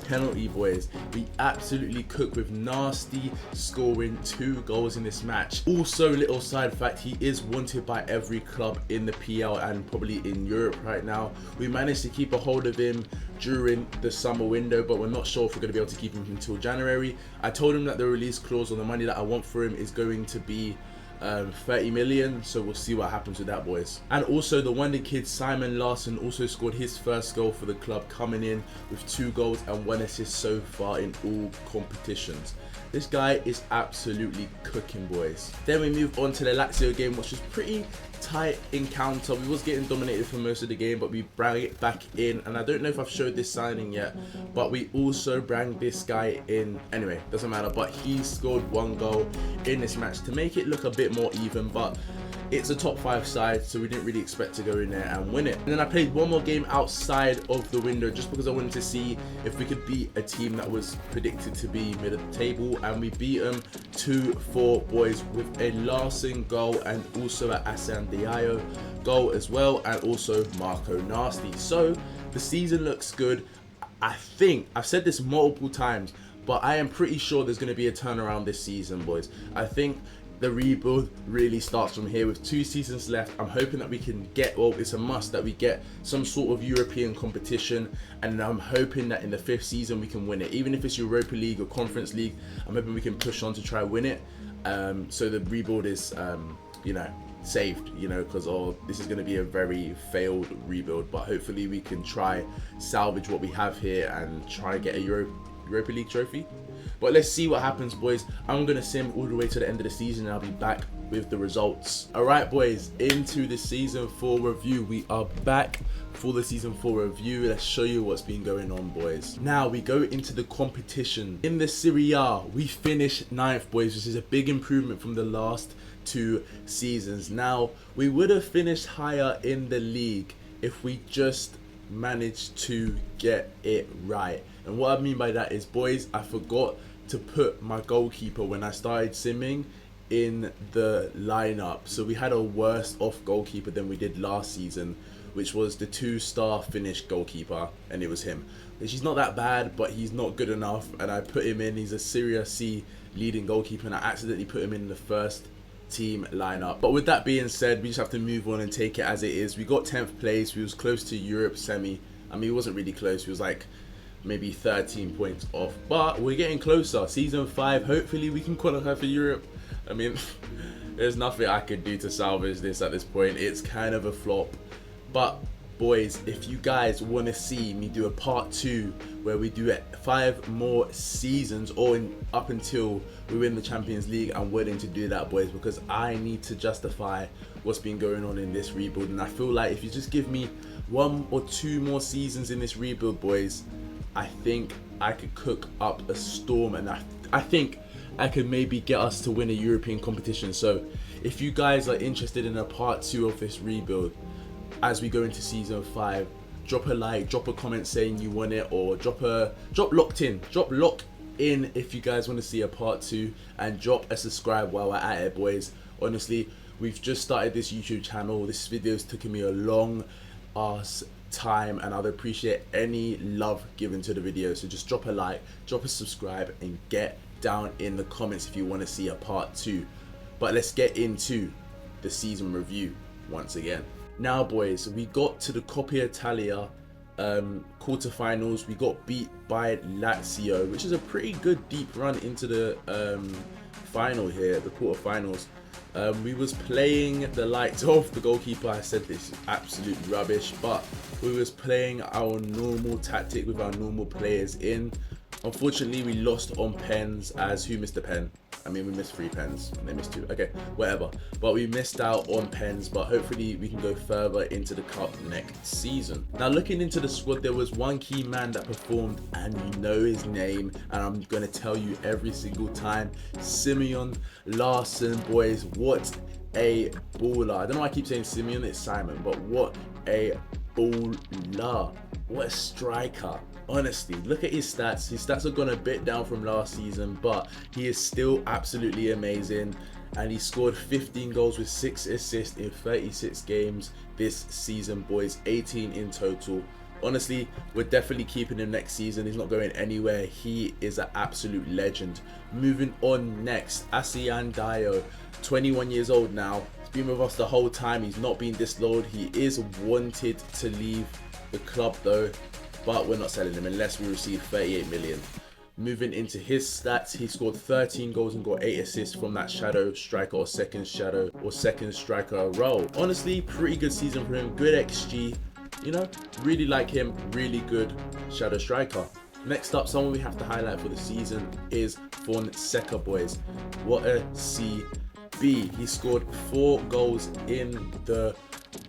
penalty, boys. We absolutely cooked with Nasty scoring 2 goals in this match. Also, little side fact, he is wanted by every club in the PL and probably in Europe right now. We managed to keep a hold of him during the summer window, but we're not sure if we're going to be able to keep him until January. I told him that the release clause on the money that I want for him is going to be 30 million, so we'll see what happens with that, boys. And also the wonder kid Simon Larsson also scored his first goal for the club, coming in with 2 goals and 1 assist so far in all competitions. This guy is absolutely cooking, boys. Then we move on to the Lazio game, which was pretty tight encounter. We was getting dominated for most of the game, but we brought it back in, and I don't know if I've showed this signing yet, but we also brought this guy in. Anyway, doesn't matter, but he scored 1 goal in this match to make it look a bit more even, but it's a top 5 side, so we didn't really expect to go in there and win it. And then I played one more game outside of the window just because I wanted to see if we could beat a team that was predicted to be mid of the table, and we beat them 2-4, boys, with a Larson goal and also an Asan Diallo goal as well, and also Marco Nasty. So the season looks good. I think I've said this multiple times, but I am pretty sure there's going to be a turnaround this season, boys. I think the rebuild really starts from here with 2 seasons left. I'm hoping that we can get, well, it's a must that we get some sort of European competition, and I'm hoping that in the 5th season we can win it. Even if it's Europa League or Conference League, I'm hoping we can push on to try win it. So the rebuild is, you know, saved, you know, because this is going to be a very failed rebuild, but hopefully we can try salvage what we have here and try get a Europa League trophy. But let's see what happens, boys. I'm gonna sim all the way to the end of the season and I'll be back with the results. Alright boys, into the season 4 review. We are back for the season 4 review. Let's show you what's been going on, boys. Now we go into the competition. In the Serie A, we finished 9th, boys, which is a big improvement from the last 2 seasons. Now, we would have finished higher in the league if we just managed to get it right. And what I mean by that is, boys, I forgot to put my goalkeeper when I started simming in the lineup. So we had a worse off goalkeeper than we did last season, which was the 2-star Finnish goalkeeper, and it was him. He's not that bad, but he's not good enough, and I put him in. He's a Seria C leading goalkeeper, and I accidentally put him in the first team lineup. But with that being said, we just have to move on and take it as it is. We got 10th place. We was close to Europe semi. I mean, he wasn't really close. He was like maybe 13 points off, but we're getting closer. Season 5, hopefully we can qualify for Europe. I mean, there's nothing I could do to salvage this at this point. It's kind of a flop. But boys, if you guys want to see me do a part 2 where we do it 5 more seasons, or up until we win the Champions League, I'm willing to do that, boys, because I need to justify what's been going on in this rebuild. And I feel like if you just give me 1 or 2 more seasons in this rebuild, boys, I think I could cook up a storm, and I think I could maybe get us to win a European competition. So if you guys are interested in a part 2 of this rebuild as we go into season 5, drop a like, drop a comment saying you want it, or drop lock in if you guys want to see a part 2, and drop a subscribe while we're at it, boys. Honestly, we've just started this YouTube channel. This video's taken me a long ass time, and I'd appreciate any love given to the video. So just drop a like, drop a subscribe, and get down in the comments if you want to see a part 2. But let's get into the season review once again. Now, boys, we got to the Coppa Italia quarterfinals. We got beat by Lazio, which is a pretty good deep run into the final here, the quarterfinals. We was playing the likes of the goalkeeper. I said this is absolute rubbish, but we was playing our normal tactic with our normal players in. Unfortunately, we lost on pens. As who missed a pen? I mean, we missed 3 pens and they missed 2. Okay, whatever. But we missed out on pens, but hopefully we can go further into the cup next season. Now, looking into the squad, there was one key man that performed, and you know his name, and I'm going to tell you every single time. Simeon Larsson, boys. What a baller. I don't know why I keep saying Simeon, it's Simon, but what a baller. What a striker. Honestly, look at his stats. His stats have gone a bit down from last season, but he is still absolutely amazing. And he scored 15 goals with 6 assists in 36 games this season, boys. 18 in total. Honestly, we're definitely keeping him next season. He's not going anywhere. He is an absolute legend. Moving on next, Asian Dio, 21 years old now. He's been with us the whole time. He's not been disloyed. He is wanted to leave the club though, but we're not selling him unless we receive 38 million. Moving into his stats, he scored 13 goals and got 8 assists from that shadow striker or second striker role. Honestly, pretty good season for him. Good XG, you know, really like him. Really good shadow striker. Next up, someone we have to highlight for the season is Fonseca, boys. What a CB. He scored 4 goals in the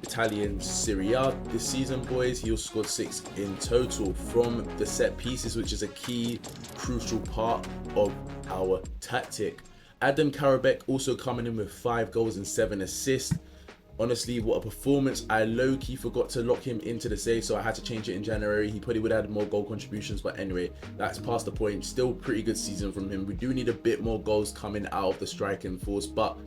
Italian Serie A this season, boys. He also scored 6 in total from the set pieces, which is a key, crucial part of our tactic. Adam Karabek also coming in with 5 goals and 7 assists. Honestly, what a performance. I low-key forgot to lock him into the save, so I had to change it in January. He probably would have had more goal contributions, but anyway, that's past the point. Still pretty good season from him. We do need a bit more goals coming out of the striking force, but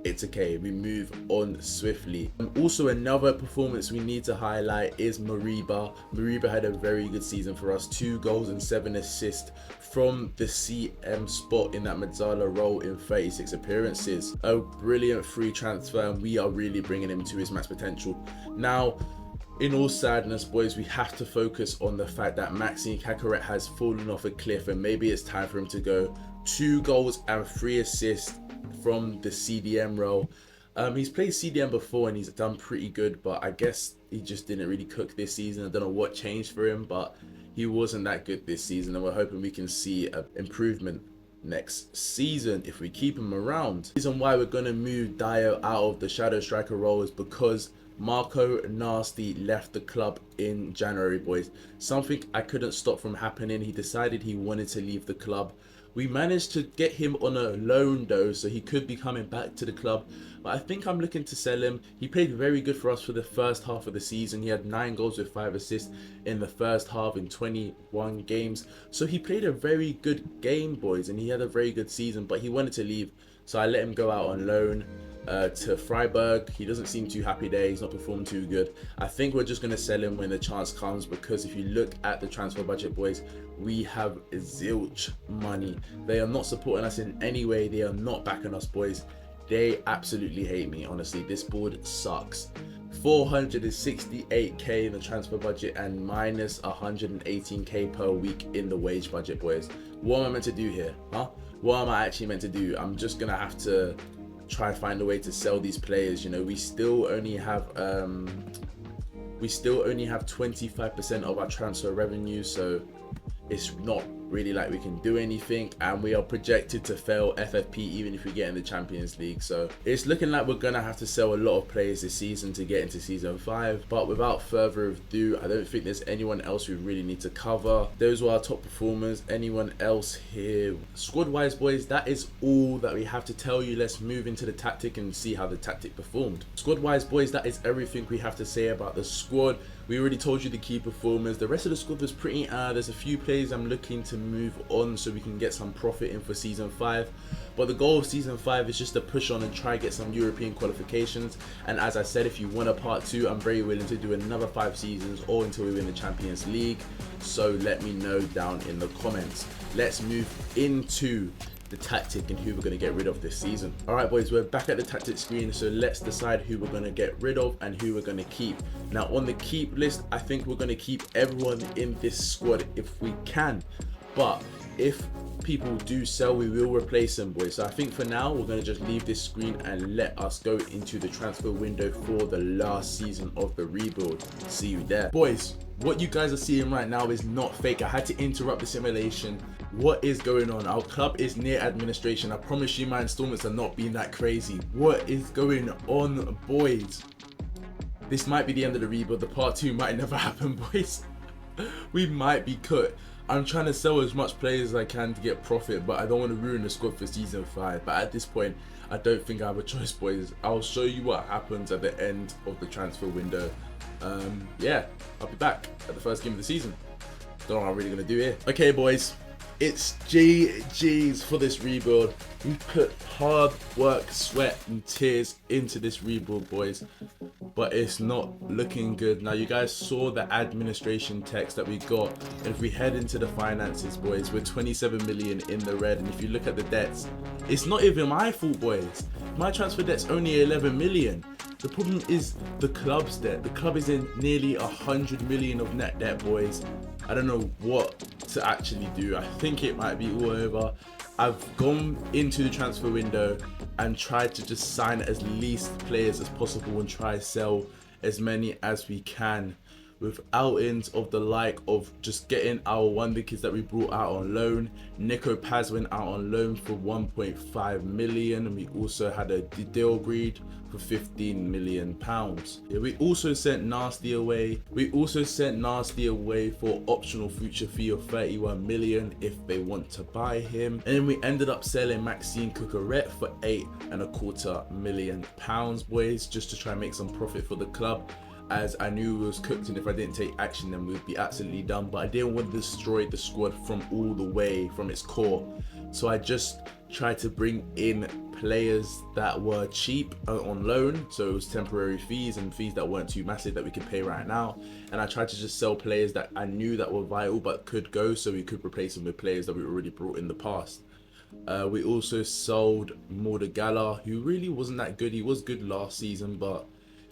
it's okay, we move on swiftly. Also, another performance we need to highlight is Mariba. Mariba had a very good season for us. 2 goals and 7 assists from the CM spot in that Mezzala role in 36 appearances. A brilliant free transfer, and we are really bringing him to his max potential. Now, in all sadness, boys, we have to focus on the fact that Maxime Cacaret has fallen off a cliff, and maybe it's time for him to go. 2 goals and 3 assists from the CDM role. He's played CDM before and he's done pretty good, but I guess he just didn't really cook this season. I don't know what changed for him, but he wasn't that good this season, and we're hoping we can see an improvement next season if we keep him around. The reason why we're going to move Dio out of the shadow striker role is because Marco Nasty left the club in January, boys. Something I couldn't stop from happening. He decided he wanted to leave the club. We managed to get him on a loan though, so he could be coming back to the club, but I think I'm looking to sell him. He played very good for us for the first half of the season. He had 9 goals with 5 assists in the first half in 21 games, so he played a very good game, boys, and he had a very good season, but he wanted to leave, so I let him go out on loan to Freiburg. He doesn't seem too happy there. He's not performed too good. I think we're just going to sell him when the chance comes, because if you look at the transfer budget, boys, we have zilch money. They are not supporting us in any way. They are not backing us, boys. They absolutely hate me, honestly. This board sucks. 468k in the transfer budget and minus 118k per week in the wage budget, boys. What am I meant to do here, huh? What am I actually meant to do? I'm just gonna have to try to find a way to sell these players. You know, we still only have 25% of our transfer revenue, so it's not really like we can do anything, and we are projected to fail FFP even if we get in the Champions League. So it's looking like we're gonna have to sell a lot of players this season to get into season 5. But without further ado, I don't think there's anyone else we really need to cover. Those were our top performers. Anyone else here? Squad wise, boys, that is all that we have to tell you. Let's move into the tactic and see how the tactic performed. Squad wise, boys, that is everything we have to say about the squad. We already told you the key performers. The rest of the squad was pretty there's a few players I'm looking to move on so we can get some profit in for season 5. But the goal of season 5 is just to push on and try get some European qualifications. And as I said, if you want a part 2, I'm very willing to do another 5 seasons or until we win the Champions League. So let me know down in the comments. Let's move into the tactic and who we're going to get rid of this season. Alright, boys, we're back at the tactic screen, so let's decide who we're going to get rid of and who we're going to keep. Now on the keep list, I think we're going to keep everyone in this squad if we can, but if people do sell, we will replace them, boys. So I think for now we're going to just leave this screen and let us go into the transfer window for the last season of the rebuild. See you there, boys. What you guys are seeing right now is not fake. I had to interrupt the simulation. What is going on? Our club is near administration. I promise you my installments are not being that crazy. What is going on, boys? This might be the end of the rebuild. The part 2 might never happen, boys. We might be cut. I'm trying to sell as much players as I can to get profit, but I don't want to ruin the squad for season 5. But at this point, I don't think I have a choice, boys. I'll show you what happens at the end of the transfer window. Yeah, I'll be back at the first game of the season. Don't know what I'm really going to do here. Okay, boys. It's GG's for this rebuild. We put hard work, sweat and tears into this rebuild, boys, but it's not looking good. Now you guys saw the administration text that we got. If we head into the finances, boys, we're 27 million in the red, and if you look at the debts, it's not even my fault, boys. My transfer debt's only 11 million. The problem is the club's debt. The club is in nearly 100 million of net debt, boys. I don't know what to actually do. I think it might be all over. I've gone into the transfer window and tried to just sign as least players as possible and try to sell as many as we can, with outings of the like of just getting our wonder kids that we brought out on loan. Nico Paz went out on loan for 1.5 million, and we also had a deal agreed for 15 million pounds. Yeah, we also sent Nasty away. We also sent Nasty away for optional future fee of 31 million if they want to buy him. And then we ended up selling Maxime Cucurette for 8.25 million pounds, boys, just to try and make some profit for the club, as I knew it was cooked, and if I didn't take action then we'd be absolutely done. But I didn't want to destroy the squad from all the way from its core, so I just tried to bring in players that were cheap on loan, so it was temporary fees and fees that weren't too massive that we could pay right now. And I tried to just sell players that I knew that were vital but could go, so we could replace them with players that we already brought in the past. We also sold Mordegala, who really wasn't that good. He was good last season, but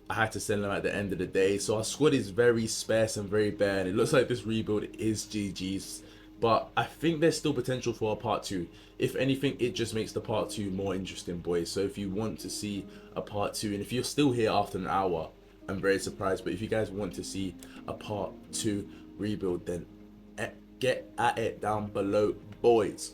I had to sell him at the end of the day. So our squad is very sparse and very bare, and it looks like this rebuild is GG's. but I think there's still potential for a part 2. If anything, it just makes the part 2 more interesting, boys. So if you want to see a part 2, and if you're still here after an hour, I'm very surprised, but if you guys want to see a part 2 rebuild, then get at it down below, boys.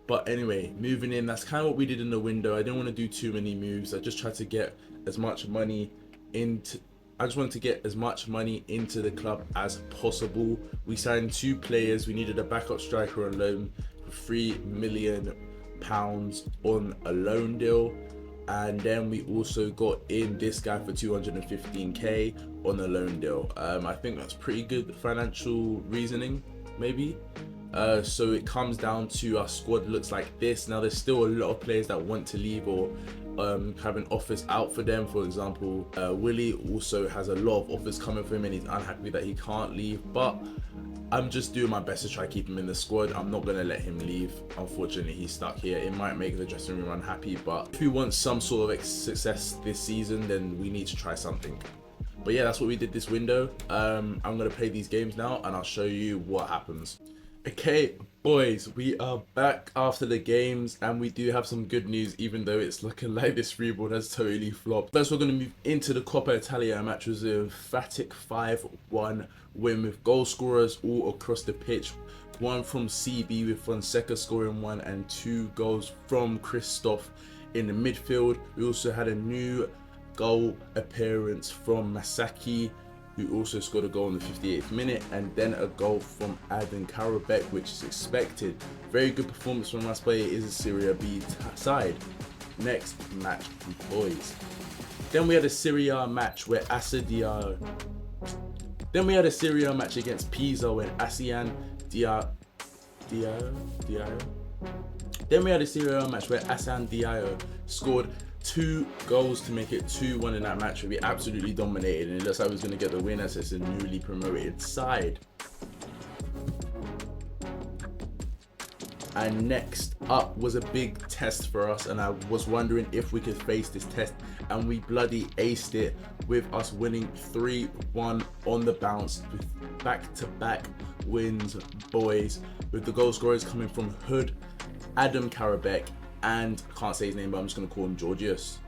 But anyway, moving in, that's kind of what we did in the window. I didn't want to do too many moves. I just tried to get as much money into the club as possible. We signed 2 players. We needed a backup striker on loan for £3 million on a loan deal. And then we also got in this guy for 215k on a loan deal. I think that's pretty good financial reasoning, maybe. So it comes down to our squad looks like this. Now there's still a lot of players that want to leave or have an offers out for them. For example, Willie also has a lot of offers coming for him and he's unhappy that he can't leave, but I'm just doing my best to try to keep him in the squad. I'm not going to let him leave. Unfortunately, he's stuck here. It might make the dressing room unhappy, but if we want some sort of success this season, then we need to try something. But yeah, that's what we did this window. I'm going to play these games now and I'll show you what happens. Okay, boys, we are back after the games and we do have some good news, even though it's looking like this rebuild has totally flopped. First, we're going to move into the Coppa Italia match. It was an emphatic 5-1 win with goal scorers all across the pitch. One from CB with Fonseca scoring 1 and 2 goals from Christoph in the midfield. We also had a new goal appearance from Masaki, who also scored a goal in the 58th minute, and then a goal from Adam Karabek, which is expected. Very good performance from us, but it is a Seria B side. Next match, boys. Then we had a Seria A match where Then we had a Seria A match against Pisa when Then we had a Seria A match where Asan Diallo scored 2 goals to make it 2-1 in that match where we absolutely dominated, and it looks like we was going to get the win as it's a newly promoted side. And next up was a big test for us, and I was wondering if we could face this test, and we bloody aced it with us winning 3-1 on the bounce with back-to-back wins, boys, with the goal scorers coming from Hood, Adam Karabek, and I can't say his name, but I'm just going to call him Georgius,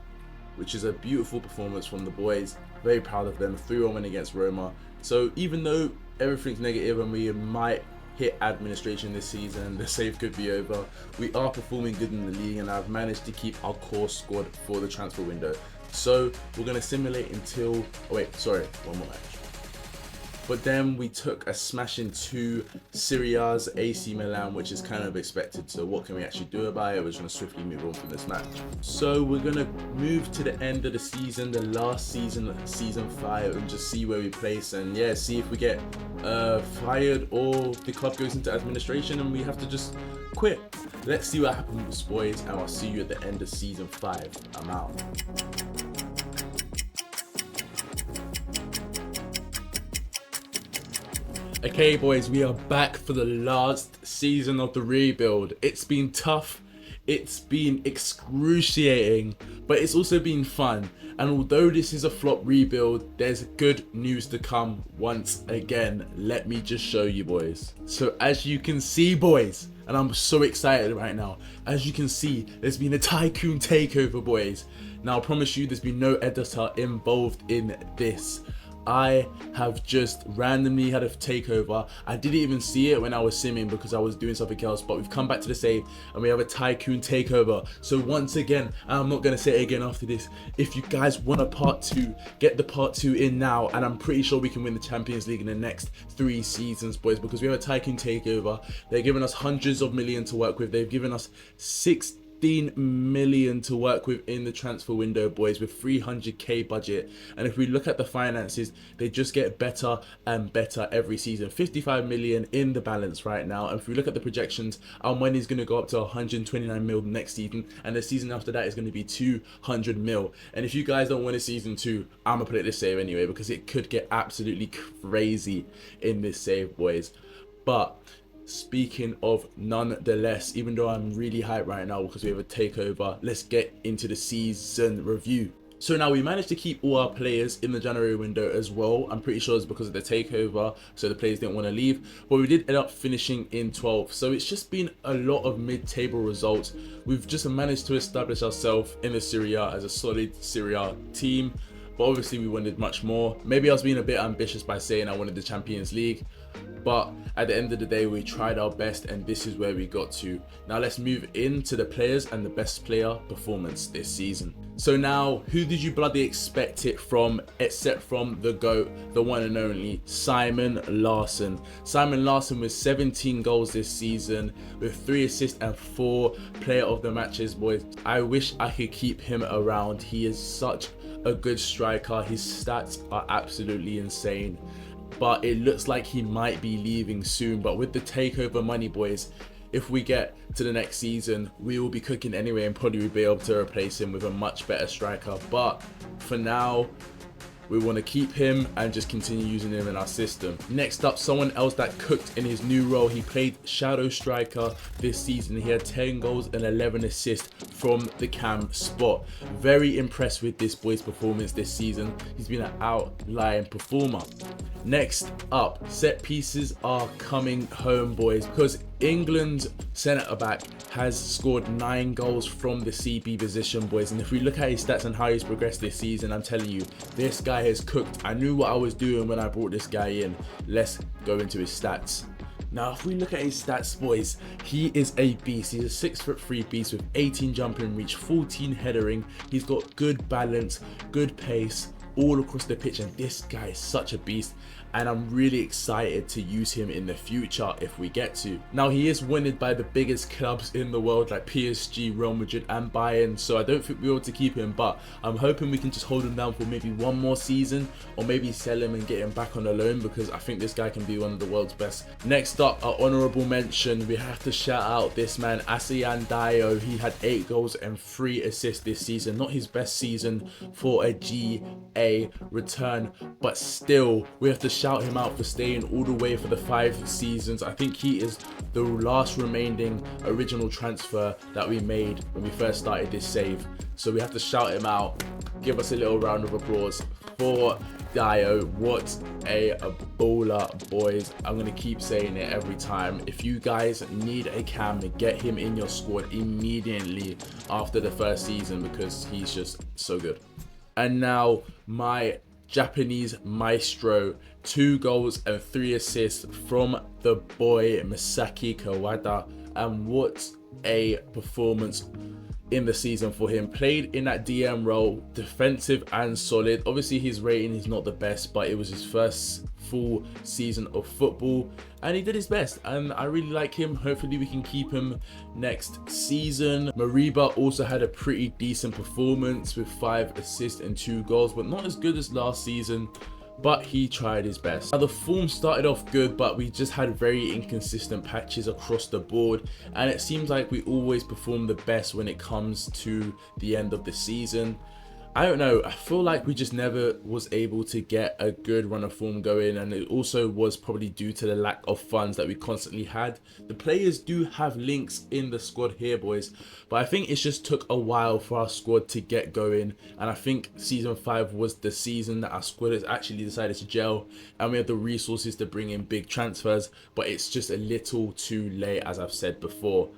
which is a beautiful performance from the boys. Very proud of them. 3-1 win against Roma. So even though everything's negative and we might hit administration this season and the save could be over, we are performing good in the league, and I've managed to keep our core squad for the transfer window. So we're going to simulate until, one more match. But then we took a smashing to Seria A's AC Milan, which is kind of expected. So what can we actually do about it? We're just going to swiftly move on from this match. So we're going to move to the end of the season, the last season, season 5, and just see where we place. And yeah, see if we get fired or the club goes into administration and we have to just quit. Let's see what happens, boys, and I'll see you at the end of season 5. I'm out. Okay, boys, we are back for the last season of the rebuild. It's been tough, it's been excruciating, but it's also been fun. And although this is a flop rebuild, there's good news to come once again. Let me just show you, boys. So as you can see, boys, and I'm so excited right now, as you can see, there's been a tycoon takeover, boys. Now I promise you there's been no editor involved in this. I have just randomly had a takeover. I didn't even see it when I was simming because I was doing something else, but we've come back to the save and we have a tycoon takeover. So once again, I'm not going to say it again after this, if you guys want a part 2, get the part 2 in now, and I'm pretty sure we can win the Champions League in the next 3 seasons, boys, because we have a tycoon takeover. They're giving us hundreds of millions to work with. They've given us 16 million to work with in the transfer window, boys, with 300k budget. And if we look at the finances, they just get better and better every season. 55 million in the balance right now, and if we look at the projections, our money is going to go up to 129 mil next season, and the season after that is going to be 200 mil. And if you guys don't want a season 2, I'm gonna put it this save anyway, because it could get absolutely crazy in this save, boys. But speaking of, nonetheless, even though I'm really hyped right now because we have a takeover, let's get into the season review. So now we managed to keep all our players in the January window as well. I'm pretty sure it's because of the takeover, so the players didn't want to leave. But we did end up finishing in 12th. So it's just been a lot of mid-table results. We've just managed to establish ourselves in the Serie A as a solid Serie A team. But obviously we wanted much more. Maybe I was being a bit ambitious by saying I wanted the Champions League. But at the end of the day, we tried our best and this is where we got to. Now let's move into the players and the best player performance this season. So now, who did you bloody expect it from, except from the GOAT, the one and only Simon Larsson. Simon Larsson with 17 goals this season, with 3 assists and 4 player of the matches, boys. I wish I could keep him around. He is such a good striker. His stats are absolutely insane. But it looks like he might be leaving soon. But with the takeover money, boys, if we get to the next season, we will be cooking anyway and probably will be able to replace him with a much better striker. But for now, we want to keep him and just continue using him in our system. Next up, someone else that cooked in his new role. He played shadow striker this season. He had 10 goals and 11 assists from the cam spot. Very impressed with this boy's performance this season. He's been an outlying performer. Next up, set pieces are coming home, boys, because England's centre back has scored 9 goals from the CB position, boys. And if we look at his stats and how he's progressed this season, I'm telling you, this guy has cooked. I knew what I was doing when I brought this guy in. Let's go into his stats. Now, if we look at his stats, boys, he is a beast. He's a 6'3" beast with 18 jumping reach, 14 headering. He's got good balance, good pace all across the pitch, and this guy is such a beast. And I'm really excited to use him in the future if we get to. Now, he is wanted by the biggest clubs in the world like PSG, Real Madrid and Bayern, so I don't think we're able to keep him, but I'm hoping we can just hold him down for maybe one more season, or maybe sell him and get him back on a loan, because I think this guy can be one of the world's best. Next up, our honourable mention, we have to shout out this man, Asian Dio. He had 8 goals and 3 assists this season. Not his best season for a GA return, but still, we have to shout him out for staying all the way for the 5 seasons. I think he is the last remaining original transfer that we made when we first started this save. So we have to shout him out. Give us a little round of applause for Dio. What a baller, boys. I'm going to keep saying it every time. If you guys need a cam, get him in your squad immediately after the first season, because he's just so good. And now my Japanese maestro, 2 goals and 3 assists from the boy Misaki Kawada. And what a performance in the season for him. Played in that DM role, defensive and solid. Obviously his rating is not the best, but it was his first full season of football and he did his best, and I really like him. Hopefully we can keep him next season. Mariba also had a pretty decent performance with 5 assists and 2 goals, but not as good as last season, but he tried his best. Now the form started off good, but we just had very inconsistent patches across the board, and it seems like we always perform the best when it comes to the end of the season. I don't know, I feel like we just never was able to get a good run of form going, and it also was probably due to the lack of funds that we constantly had. The players do have links in the squad here, boys, but I think it just took a while for our squad to get going, and I think season 5 was the season that our squad has actually decided to gel and we have the resources to bring in big transfers, but it's just a little too late, as I've said before.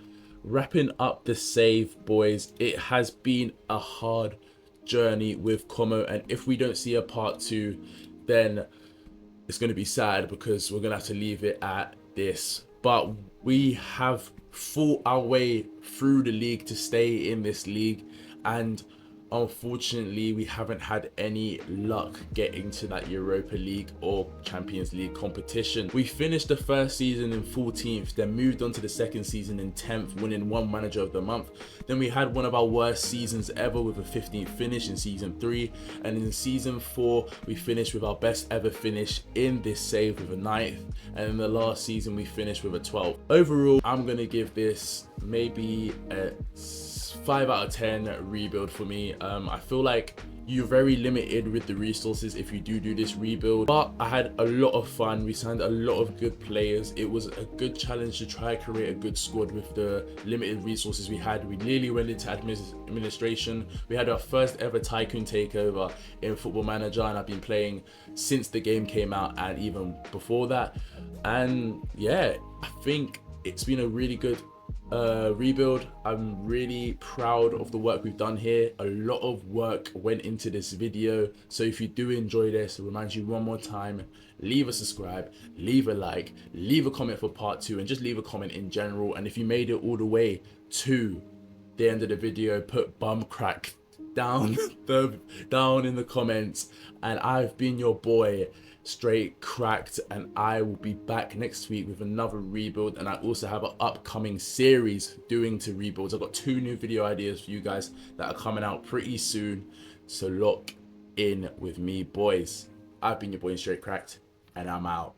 Wrapping up the save, boys, it has been a hard journey with Como, and if we don't see a part 2, then it's going to be sad, because we're going to have to leave it at this. But we have fought our way through the league to stay in this league, and unfortunately we haven't had any luck getting to that Europa League or Champions League competition. We finished the first season in 14th, then moved on to the second season in 10th, winning 1 manager of the month. Then we had one of our worst seasons ever with a 15th finish in season 3, and in season 4 we finished with our best ever finish in this save with a 9th, and in the last season we finished with a 12th. Overall, I'm gonna give this maybe a 5 out of 10 rebuild for me. I feel like you're very limited with the resources if you do this rebuild, but I had a lot of fun. We signed a lot of good players. It was a good challenge to try to create a good squad with the limited resources we had. We nearly went into administration. We had our first ever tycoon takeover in Football Manager, and I've been playing since the game came out and even before that. And yeah, I think it's been a really good rebuild. I'm really proud of the work we've done here. A lot of work went into this video, so if you do enjoy this, I remind you one more time, leave a subscribe, leave a like, leave a comment for part 2, and just leave a comment in general. And if you made it all the way to the end of the video, put bum crack down down in the comments. And I've been your boy, Straight Cracked, and I will be back next week with another rebuild. And I also have an upcoming series doing to rebuilds. I've got 2 new video ideas for you guys that are coming out pretty soon, so lock in with me, boys. I've been your boy, Straight Cracked, and I'm out.